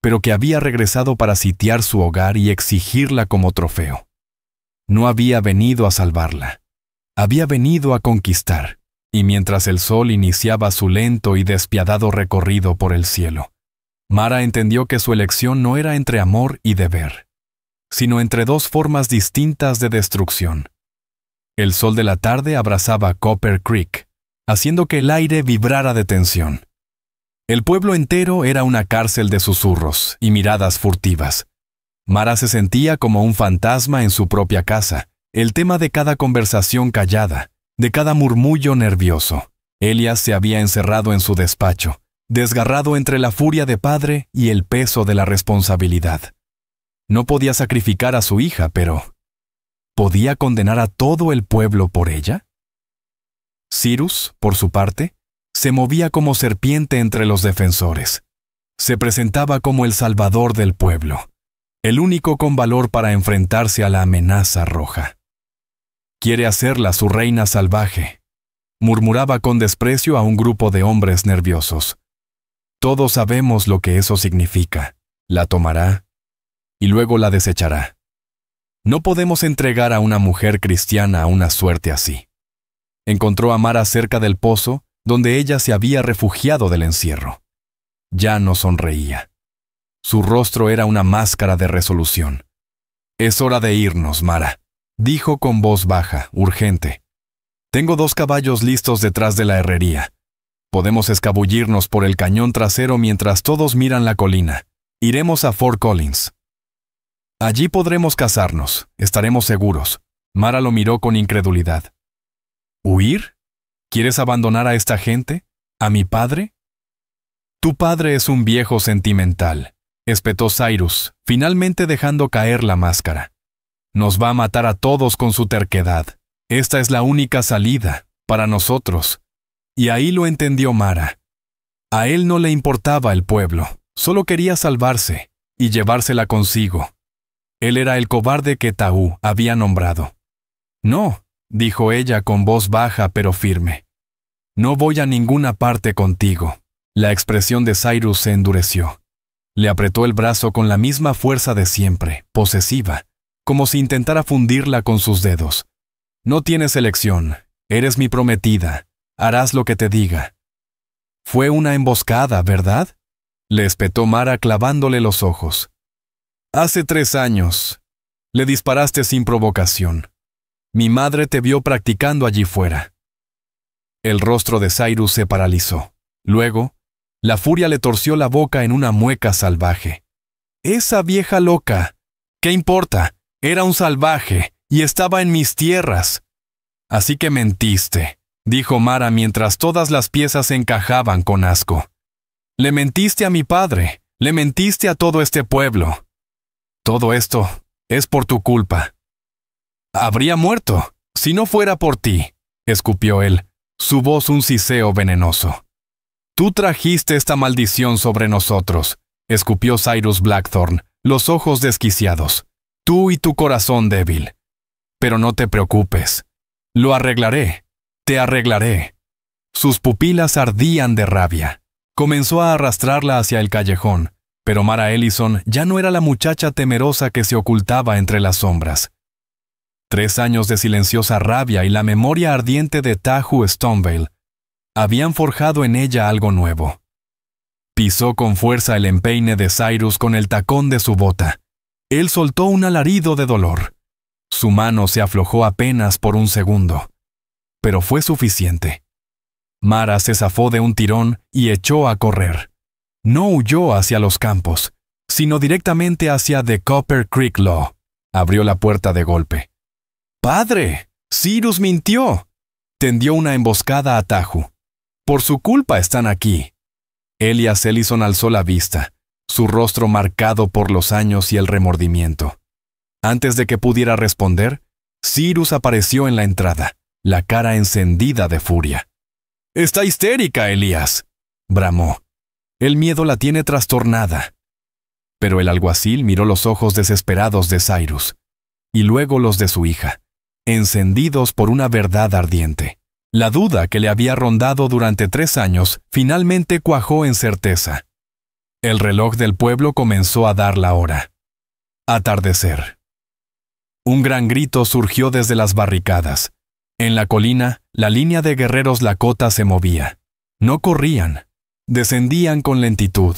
Speaker 1: pero que había regresado para sitiar su hogar y exigirla como trofeo. No había venido a salvarla. Había venido a conquistar. Y mientras el sol iniciaba su lento y despiadado recorrido por el cielo, Mara entendió que su elección no era entre amor y deber, sino entre dos formas distintas de destrucción. El sol de la tarde abrazaba Copper Creek, haciendo que el aire vibrara de tensión. El pueblo entero era una cárcel de susurros y miradas furtivas. Mara se sentía como un fantasma en su propia casa, el tema de cada conversación callada, de cada murmullo nervioso. Elias se había encerrado en su despacho, desgarrado entre la furia de padre y el peso de la responsabilidad. No podía sacrificar a su hija, pero ¿podía condenar a todo el pueblo por ella? Cyrus, por su parte, se movía como serpiente entre los defensores. Se presentaba como el salvador del pueblo, el único con valor para enfrentarse a la amenaza roja. «Quiere hacerla su reina salvaje», murmuraba con desprecio a un grupo de hombres nerviosos. «Todos sabemos lo que eso significa. La tomará y luego la desechará. No podemos entregar a una mujer cristiana a una suerte así». Encontró a Mara cerca del pozo, donde ella se había refugiado del encierro. Ya no sonreía. Su rostro era una máscara de resolución. «Es hora de irnos, Mara», dijo con voz baja, urgente. «Tengo 2 caballos listos detrás de la herrería. Podemos escabullirnos por el cañón trasero mientras todos miran la colina. Iremos a Fort Collins. Allí podremos casarnos, estaremos seguros». Mara lo miró con incredulidad. «¿Huir? ¿Quieres abandonar a esta gente? ¿A mi padre?» «Tu padre es un viejo sentimental», espetó Cyrus, finalmente dejando caer la máscara. «Nos va a matar a todos con su terquedad. Esta es la única salida, para nosotros». Y ahí lo entendió Mara. A él no le importaba el pueblo, solo quería salvarse y llevársela consigo. Él era el cobarde que Taú había nombrado. «No», dijo ella con voz baja pero firme. «No voy a ninguna parte contigo». La expresión de Cyrus se endureció. Le apretó el brazo con la misma fuerza de siempre, posesiva, como si intentara fundirla con sus dedos. «No tienes elección. Eres mi prometida. Harás lo que te diga». «Fue una emboscada, ¿verdad?», le espetó Mara clavándole los ojos. «Hace 3 años. Le disparaste sin provocación. Mi madre te vio practicando allí fuera». El rostro de Cyrus se paralizó. Luego, la furia le torció la boca en una mueca salvaje. «Esa vieja loca. ¿Qué importa? Era un salvaje y estaba en mis tierras». «Así que mentiste», dijo Mara mientras todas las piezas se encajaban con asco. «Le mentiste a mi padre, le mentiste a todo este pueblo. Todo esto es por tu culpa». «Habría muerto, si no fuera por ti», escupió él, su voz un siseo venenoso. «Tú trajiste esta maldición sobre nosotros, escupió Cyrus Blackthorne, los ojos desquiciados. Tú y tu corazón débil. Pero no te preocupes. Lo arreglaré. Te arreglaré. Sus pupilas ardían de rabia. Comenzó a arrastrarla hacia el callejón, pero Mara Ellison ya no era la muchacha temerosa que se ocultaba entre las sombras. 3 años de silenciosa rabia y la memoria ardiente de Tahu Stonevale habían forjado en ella algo nuevo. Pisó con fuerza el empeine de Cyrus con el tacón de su bota. Él soltó un alarido de dolor. Su mano se aflojó apenas por un segundo, pero fue suficiente. Mara se zafó de un tirón y echó a correr. No huyó hacia los campos, sino directamente hacia The Copper Creek Law. Abrió la puerta de golpe. ¡Padre! ¡Cyrus mintió! Tendió una emboscada a Tahu. Por su culpa están aquí. Elias Ellison alzó la vista, su rostro marcado por los años y el remordimiento. Antes de que pudiera responder, Cyrus apareció en la entrada, la cara encendida de furia. «¡Está histérica, Elias!», bramó. «El miedo la tiene trastornada». Pero el alguacil miró los ojos desesperados de Cyrus, y luego los de su hija, encendidos por una verdad ardiente. La duda que le había rondado durante 3 años finalmente cuajó en certeza. El reloj del pueblo comenzó a dar la hora. Atardecer. Un gran grito surgió desde las barricadas. En la colina, la línea de guerreros Lakota se movía. No corrían, descendían con lentitud,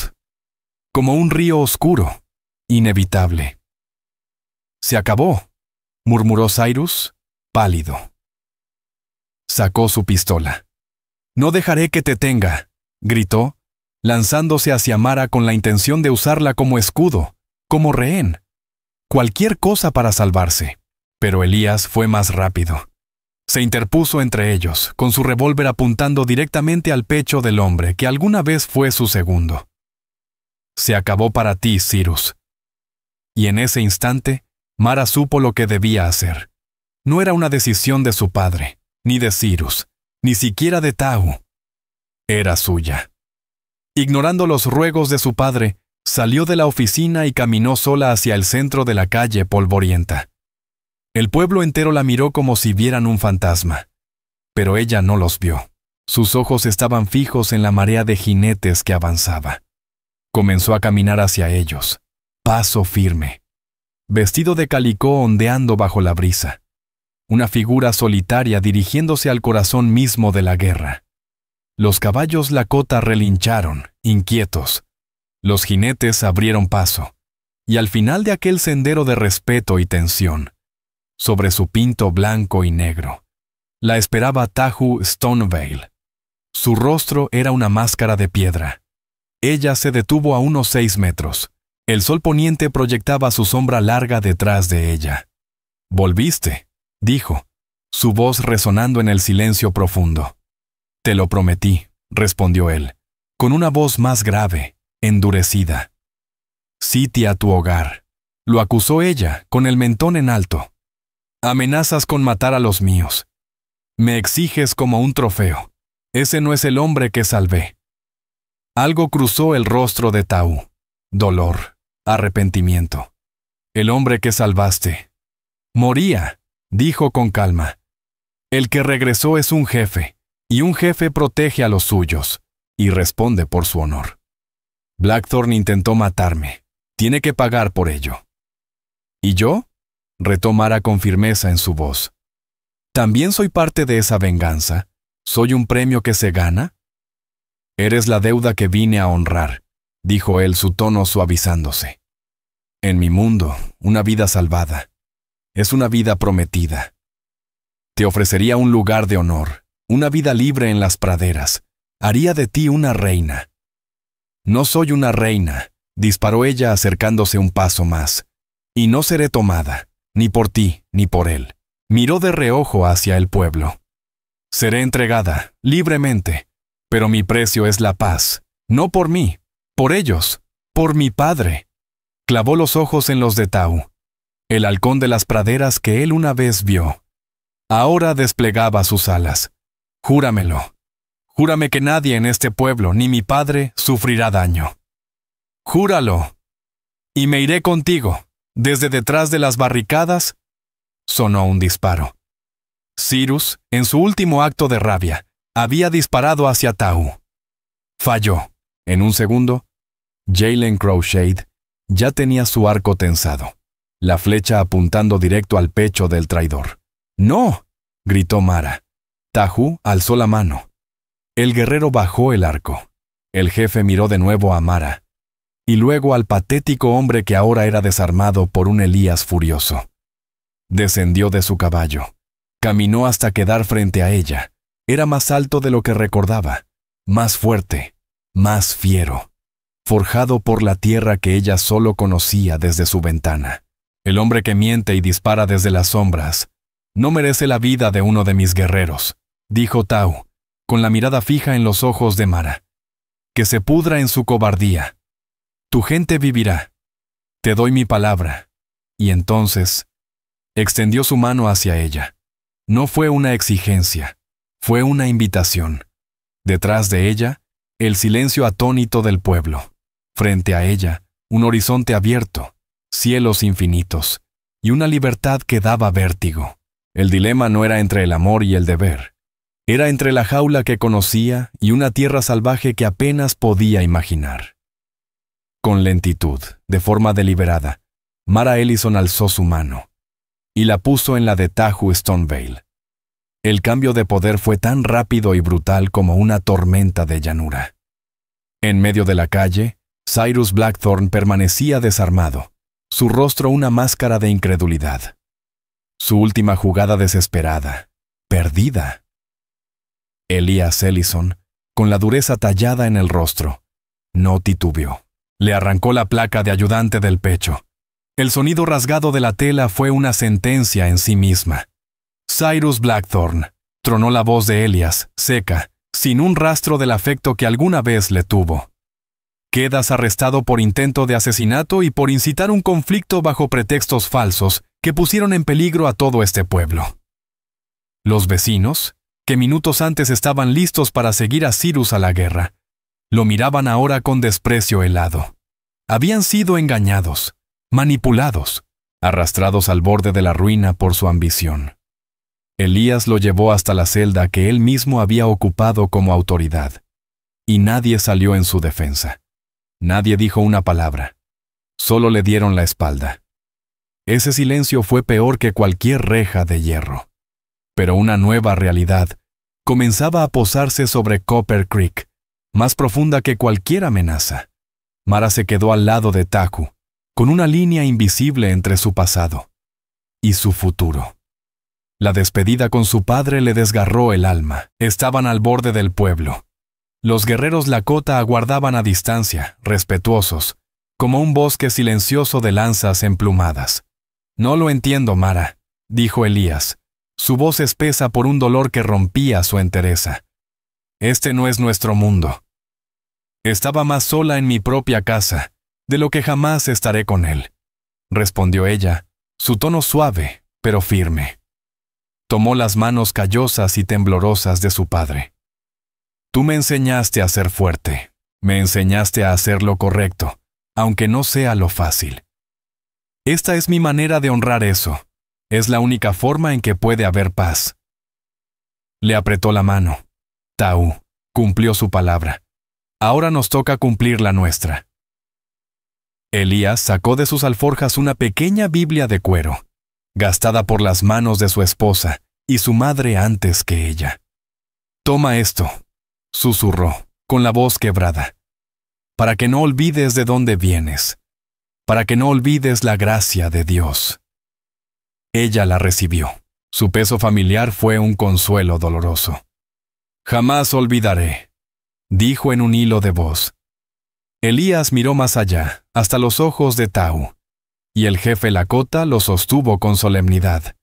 Speaker 1: como un río oscuro, inevitable. «Se acabó», murmuró Cyrus, pálido. Sacó su pistola. «No dejaré que te tenga», gritó, lanzándose hacia Mara con la intención de usarla como escudo, como rehén. Cualquier cosa para salvarse. Pero Elías fue más rápido. Se interpuso entre ellos, con su revólver apuntando directamente al pecho del hombre que alguna vez fue su segundo. «Se acabó para ti, Cyrus». Y en ese instante, Mara supo lo que debía hacer. No era una decisión de su padre, ni de Cyrus, ni siquiera de Tahu. Era suya. Ignorando los ruegos de su padre, salió de la oficina y caminó sola hacia el centro de la calle polvorienta. El pueblo entero la miró como si vieran un fantasma, pero ella no los vio. Sus ojos estaban fijos en la marea de jinetes que avanzaba. Comenzó a caminar hacia ellos, paso firme, vestido de calicó ondeando bajo la brisa. Una figura solitaria dirigiéndose al corazón mismo de la guerra. Los caballos Lakota relincharon, inquietos. Los jinetes abrieron paso, y al final de aquel sendero de respeto y tensión, sobre su pinto blanco y negro, la esperaba Tahu Stonevale. Su rostro era una máscara de piedra. Ella se detuvo a unos 6 metros. El sol poniente proyectaba su sombra larga detrás de ella. «Volviste», dijo, su voz resonando en el silencio profundo. «Te lo prometí», respondió él, con una voz más grave, endurecida. «Sitia tu hogar», lo acusó ella, con el mentón en alto. «Amenazas con matar a los míos. Me exiges como un trofeo. Ese no es el hombre que salvé». Algo cruzó el rostro de Tahu. Dolor, arrepentimiento. «El hombre que salvaste moría», dijo con calma. «El que regresó es un jefe, y un jefe protege a los suyos, y responde por su honor. Blackthorne intentó matarme. Tiene que pagar por ello». «¿Y yo?», retó Mara con firmeza en su voz. «¿También soy parte de esa venganza? ¿Soy un premio que se gana?» «Eres la deuda que vine a honrar», dijo él, su tono suavizándose. «En mi mundo, una vida salvada. Es una vida prometida. Te ofrecería un lugar de honor, una vida libre en las praderas. Haría de ti una reina». «No soy una reina», disparó ella acercándose un paso más. «Y no seré tomada, ni por ti, ni por él». Miró de reojo hacia el pueblo. «Seré entregada, libremente, pero mi precio es la paz, no por mí, por ellos, por mi padre». Clavó los ojos en los de Tahu, el halcón de las praderas que él una vez vio. Ahora desplegaba sus alas. «Júramelo. Júrame que nadie en este pueblo, ni mi padre, sufrirá daño». Júralo. Y me iré contigo. Desde detrás de las barricadas, sonó un disparo. Cyrus, en su último acto de rabia, había disparado hacia Tahu. Falló. En un segundo, Jalen Crowshade ya tenía su arco tensado, la flecha apuntando directo al pecho del traidor. ¡No!, gritó Mara. Tahu alzó la mano. El guerrero bajó el arco. El jefe miró de nuevo a Mara, y luego al patético hombre que ahora era desarmado por un Elías furioso. Descendió de su caballo. Caminó hasta quedar frente a ella. Era más alto de lo que recordaba, más fuerte, más fiero, forjado por la tierra que ella solo conocía desde su ventana. El hombre que miente y dispara desde las sombras no merece la vida de uno de mis guerreros, dijo Tahu, con la mirada fija en los ojos de Mara. Que se pudra en su cobardía. Tu gente vivirá. Te doy mi palabra. Y entonces extendió su mano hacia ella. No fue una exigencia, fue una invitación. Detrás de ella, el silencio atónito del pueblo. Frente a ella, un horizonte abierto, cielos infinitos, y una libertad que daba vértigo. El dilema no era entre el amor y el deber. Era entre la jaula que conocía y una tierra salvaje que apenas podía imaginar. Con lentitud, de forma deliberada, Mara Ellison alzó su mano y la puso en la de Tahu Stonevale. El cambio de poder fue tan rápido y brutal como una tormenta de llanura. En medio de la calle, Cyrus Blackthorne permanecía desarmado, su rostro una máscara de incredulidad. Su última jugada desesperada, perdida. Elías Ellison, con la dureza tallada en el rostro, no titubeó. Le arrancó la placa de ayudante del pecho. El sonido rasgado de la tela fue una sentencia en sí misma. Cyrus Blackthorne, tronó la voz de Elias, seca, sin un rastro del afecto que alguna vez le tuvo. Quedas arrestado por intento de asesinato y por incitar un conflicto bajo pretextos falsos que pusieron en peligro a todo este pueblo. Los vecinos, que minutos antes estaban listos para seguir a Cyrus a la guerra, lo miraban ahora con desprecio helado. Habían sido engañados, manipulados, arrastrados al borde de la ruina por su ambición. Elías lo llevó hasta la celda que él mismo había ocupado como autoridad, y nadie salió en su defensa. Nadie dijo una palabra. Solo le dieron la espalda. Ese silencio fue peor que cualquier reja de hierro. Pero una nueva realidad comenzaba a posarse sobre Copper Creek, más profunda que cualquier amenaza. Mara se quedó al lado de Tahu, con una línea invisible entre su pasado y su futuro. La despedida con su padre le desgarró el alma. Estaban al borde del pueblo. Los guerreros Lakota aguardaban a distancia, respetuosos, como un bosque silencioso de lanzas emplumadas. «No lo entiendo, Mara», dijo Elías, su voz espesa por un dolor que rompía su entereza. «Este no es nuestro mundo. Estaba más sola en mi propia casa, de lo que jamás estaré con él», respondió ella, su tono suave, pero firme. Tomó las manos callosas y temblorosas de su padre. «Tú me enseñaste a ser fuerte, me enseñaste a hacer lo correcto, aunque no sea lo fácil. Esta es mi manera de honrar eso. Es la única forma en que puede haber paz». Le apretó la mano. Tahu cumplió su palabra. Ahora nos toca cumplir la nuestra. Elías sacó de sus alforjas una pequeña Biblia de cuero, gastada por las manos de su esposa y su madre antes que ella. «Toma esto», susurró, con la voz quebrada, «para que no olvides de dónde vienes, para que no olvides la gracia de Dios». Ella la recibió. Su peso familiar fue un consuelo doloroso. «Jamás olvidaré», dijo en un hilo de voz. Elías miró más allá, hasta los ojos de Tahu, y el jefe Lakota lo sostuvo con solemnidad.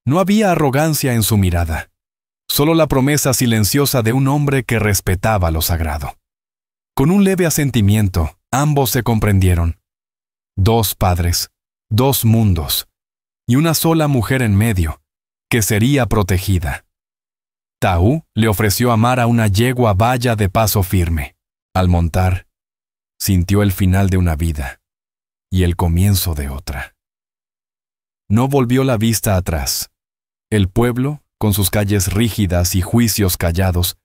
Speaker 1: No había arrogancia en su mirada, solo la promesa silenciosa de un hombre que respetaba lo sagrado. Con un leve asentimiento, ambos se comprendieron. Dos padres, dos mundos, y una sola mujer en medio, que sería protegida. Tahu le ofreció a Mara una yegua baya de paso firme. Al montar, Sintió el final de una vida y el comienzo de otra. No volvió la vista atrás. El pueblo, con sus calles rígidas y juicios callados,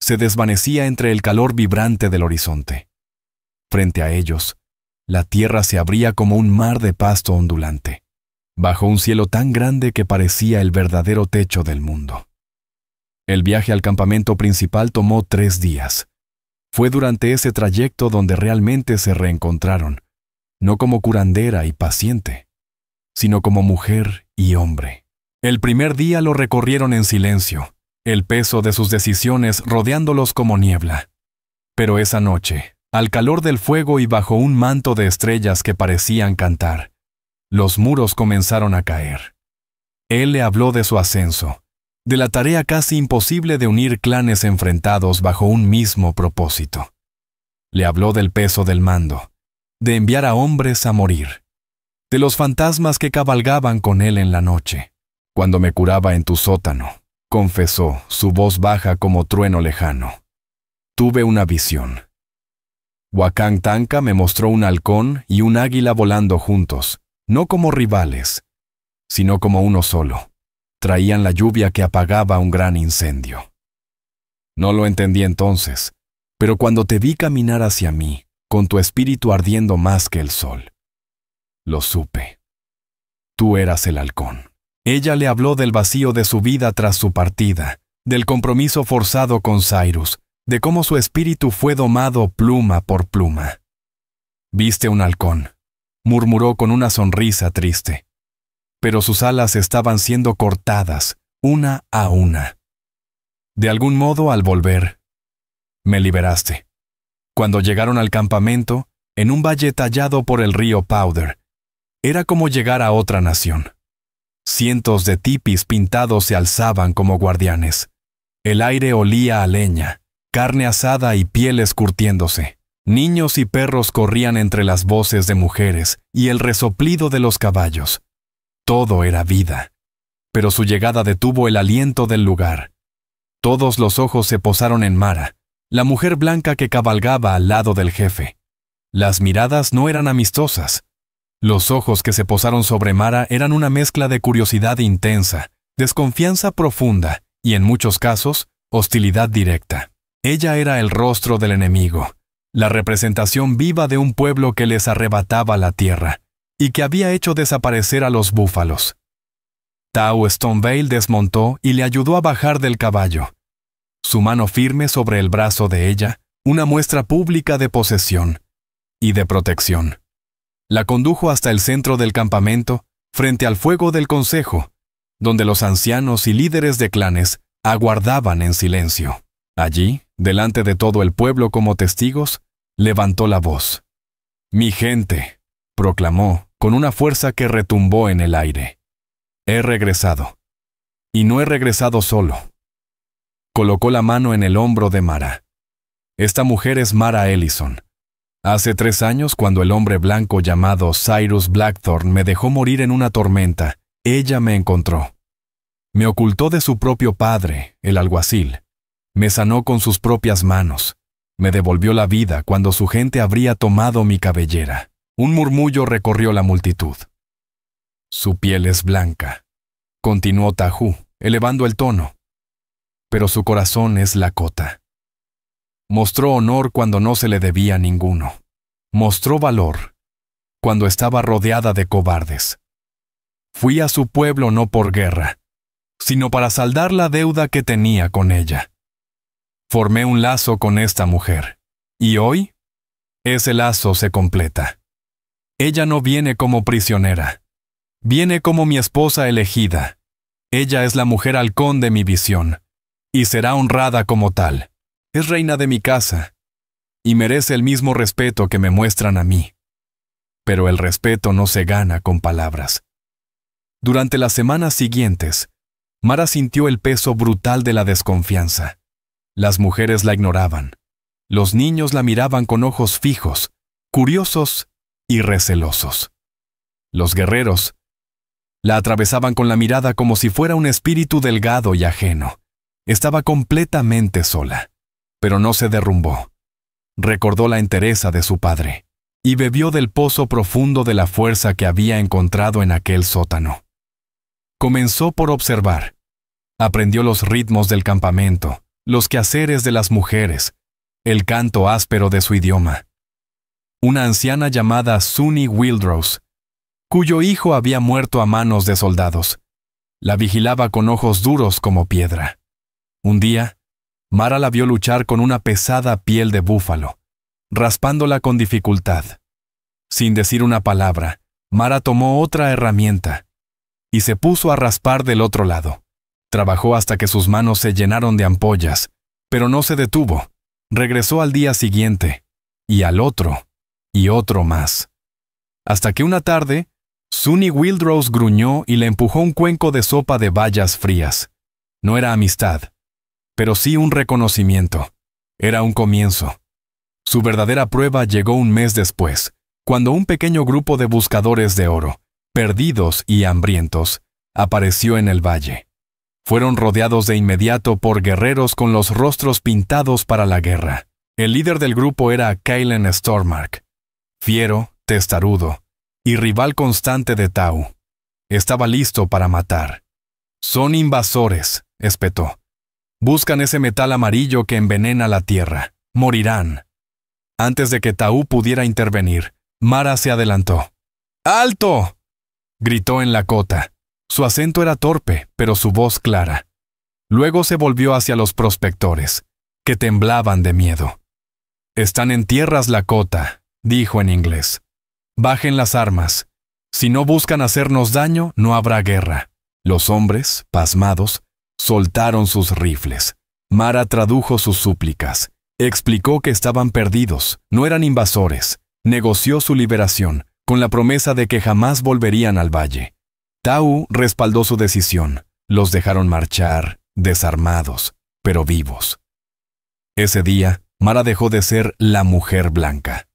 Speaker 1: se desvanecía entre el calor vibrante del horizonte. Frente a ellos, la tierra se abría como un mar de pasto ondulante, bajo un cielo tan grande que parecía el verdadero techo del mundo. El viaje al campamento principal tomó 3 días. Fue durante ese trayecto donde realmente se reencontraron, no como curandera y paciente, sino como mujer y hombre. El primer día lo recorrieron en silencio, el peso de sus decisiones rodeándolos como niebla. Pero esa noche, al calor del fuego y bajo un manto de estrellas que parecían cantar, los muros comenzaron a caer. Él le habló de su ascenso, de la tarea casi imposible de unir clanes enfrentados bajo un mismo propósito. Le habló del peso del mando, de enviar a hombres a morir, de los fantasmas que cabalgaban con él en la noche. Cuando me curaba en tu sótano, confesó, su voz baja como trueno lejano. Tuve una visión. Wakang Tanka me mostró un halcón y un águila volando juntos, no como rivales, sino como uno solo. Traían la lluvia que apagaba un gran incendio. No lo entendí entonces, pero cuando te vi caminar hacia mí, con tu espíritu ardiendo más que el sol, lo supe. Tú eras el halcón. Ella le habló del vacío de su vida tras su partida, del compromiso forzado con Cyrus, de cómo su espíritu fue domado pluma por pluma. «Viste un halcón», murmuró con una sonrisa triste. Pero sus alas estaban siendo cortadas, una a una. De algún modo, al volver, me liberaste. Cuando llegaron al campamento, en un valle tallado por el río Powder, era como llegar a otra nación. Cientos de tipis pintados se alzaban como guardianes. El aire olía a leña, carne asada y pieles curtiéndose. Niños y perros corrían entre las voces de mujeres y el resoplido de los caballos. Todo era vida, pero su llegada detuvo el aliento del lugar. Todos los ojos se posaron en Mara, la mujer blanca que cabalgaba al lado del jefe. Las miradas no eran amistosas. Los ojos que se posaron sobre Mara eran una mezcla de curiosidad intensa, desconfianza profunda y, en muchos casos, hostilidad directa. Ella era el rostro del enemigo, la representación viva de un pueblo que les arrebataba la tierra y que había hecho desaparecer a los búfalos. Tau Stonevale desmontó y le ayudó a bajar del caballo. Su mano firme sobre el brazo de ella, una muestra pública de posesión y de protección. La condujo hasta el centro del campamento, frente al fuego del consejo, donde los ancianos y líderes de clanes aguardaban en silencio. Allí, delante de todo el pueblo como testigos, levantó la voz. «Mi gente», proclamó, con una fuerza que retumbó en el aire. «He regresado. Y no he regresado solo». Colocó la mano en el hombro de Mara. «Esta mujer es Mara Ellison. Hace 3 años, cuando el hombre blanco llamado Cyrus Blackthorne me dejó morir en una tormenta, ella me encontró. Me ocultó de su propio padre, el alguacil. Me sanó con sus propias manos. Me devolvió la vida cuando su gente habría tomado mi cabellera». Un murmullo recorrió la multitud. «Su piel es blanca», continuó Tahu, elevando el tono. «Pero su corazón es Lakota. Mostró honor cuando no se le debía ninguno. Mostró valor cuando estaba rodeada de cobardes. Fui a su pueblo no por guerra, sino para saldar la deuda que tenía con ella. Formé un lazo con esta mujer, y hoy ese lazo se completa. Ella no viene como prisionera, viene como mi esposa elegida. Ella es la mujer halcón de mi visión, y será honrada como tal. Es reina de mi casa, y merece el mismo respeto que me muestran a mí. Pero el respeto no se gana con palabras». Durante las semanas siguientes, Mara sintió el peso brutal de la desconfianza. Las mujeres la ignoraban. Los niños la miraban con ojos fijos, curiosos y recelosos. Los guerreros la atravesaban con la mirada como si fuera un espíritu delgado y ajeno. Estaba completamente sola, pero no se derrumbó. recordó la entereza de su padre, y bebió del pozo profundo de la fuerza que había encontrado en aquel sótano. Comenzó por observar. Aprendió los ritmos del campamento, los quehaceres de las mujeres, el canto áspero de su idioma. Una anciana llamada Sunny Wildrose, cuyo hijo había muerto a manos de soldados, la vigilaba con ojos duros como piedra. Un día, Mara la vio luchar con una pesada piel de búfalo, raspándola con dificultad. Sin decir una palabra, Mara tomó otra herramienta y se puso a raspar del otro lado. Trabajó hasta que sus manos se llenaron de ampollas, pero no se detuvo. Regresó al día siguiente, y al otro, y otro más. Hasta que una tarde, Sunny Wildrose gruñó y le empujó un cuenco de sopa de bayas frías. No era amistad, pero sí un reconocimiento. Era un comienzo. Su verdadera prueba llegó un mes después, cuando un pequeño grupo de buscadores de oro, perdidos y hambrientos, apareció en el valle. Fueron rodeados de inmediato por guerreros con los rostros pintados para la guerra. El líder del grupo era Kaylen Stormark, fiero, testarudo y rival constante de Tau. Estaba listo para matar. «Son invasores», espetó. «Buscan ese metal amarillo que envenena la tierra. Morirán». Antes de que Tau pudiera intervenir, Mara se adelantó. «¡Alto!», gritó en Lakota. Su acento era torpe, pero su voz clara. Luego se volvió hacia los prospectores, que temblaban de miedo. «Están en tierras Lakota», dijo en inglés. «Bajen las armas. Si no buscan hacernos daño, no habrá guerra». Los hombres, pasmados, soltaron sus rifles. Mara tradujo sus súplicas. Explicó que estaban perdidos, no eran invasores. Negoció su liberación, con la promesa de que jamás volverían al valle. Tau respaldó su decisión. Los dejaron marchar, desarmados, pero vivos. Ese día, Mara dejó de ser la mujer blanca.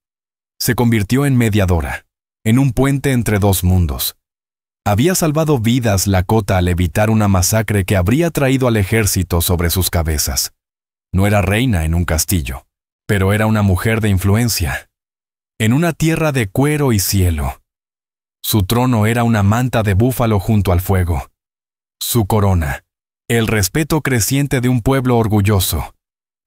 Speaker 1: Se convirtió en mediadora, en un puente entre dos mundos. Había salvado vidas Lakota al evitar una masacre que habría traído al ejército sobre sus cabezas. No era reina en un castillo, pero era una mujer de influencia. En una tierra de cuero y cielo. Su trono era una manta de búfalo junto al fuego. Su corona, el respeto creciente de un pueblo orgulloso.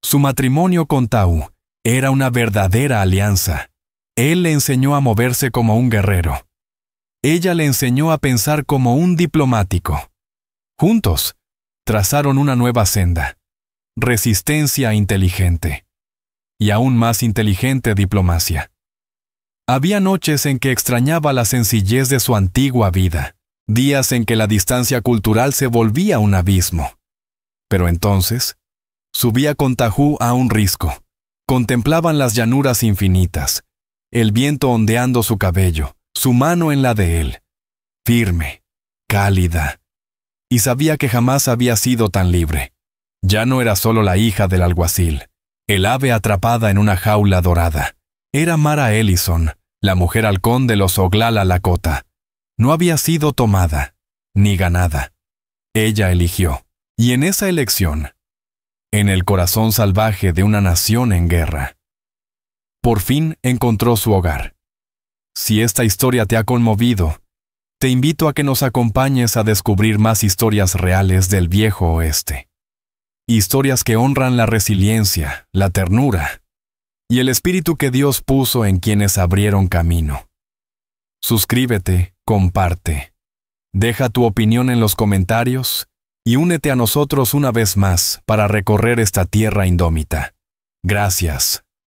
Speaker 1: Su matrimonio con Tau era una verdadera alianza. Él le enseñó a moverse como un guerrero. Ella le enseñó a pensar como un diplomático. Juntos, trazaron una nueva senda. Resistencia inteligente. Y aún más inteligente diplomacia. Había noches en que extrañaba la sencillez de su antigua vida, días en que la distancia cultural se volvía un abismo. Pero entonces, subía con Tahu a un risco. Contemplaban las llanuras infinitas, el viento ondeando su cabello, su mano en la de él, firme, cálida. Y sabía que jamás había sido tan libre. Ya no era solo la hija del alguacil, el ave atrapada en una jaula dorada. Era Mara Ellison, la mujer halcón de los Oglala Lakota. No había sido tomada, ni ganada. Ella eligió, y en esa elección, en el corazón salvaje de una nación en guerra, por fin encontró su hogar. Si esta historia te ha conmovido, te invito a que nos acompañes a descubrir más historias reales del viejo oeste. Historias que honran la resiliencia, la ternura y el espíritu que Dios puso en quienes abrieron camino. Suscríbete, comparte, deja tu opinión en los comentarios y únete a nosotros una vez más para recorrer esta tierra indómita. Gracias.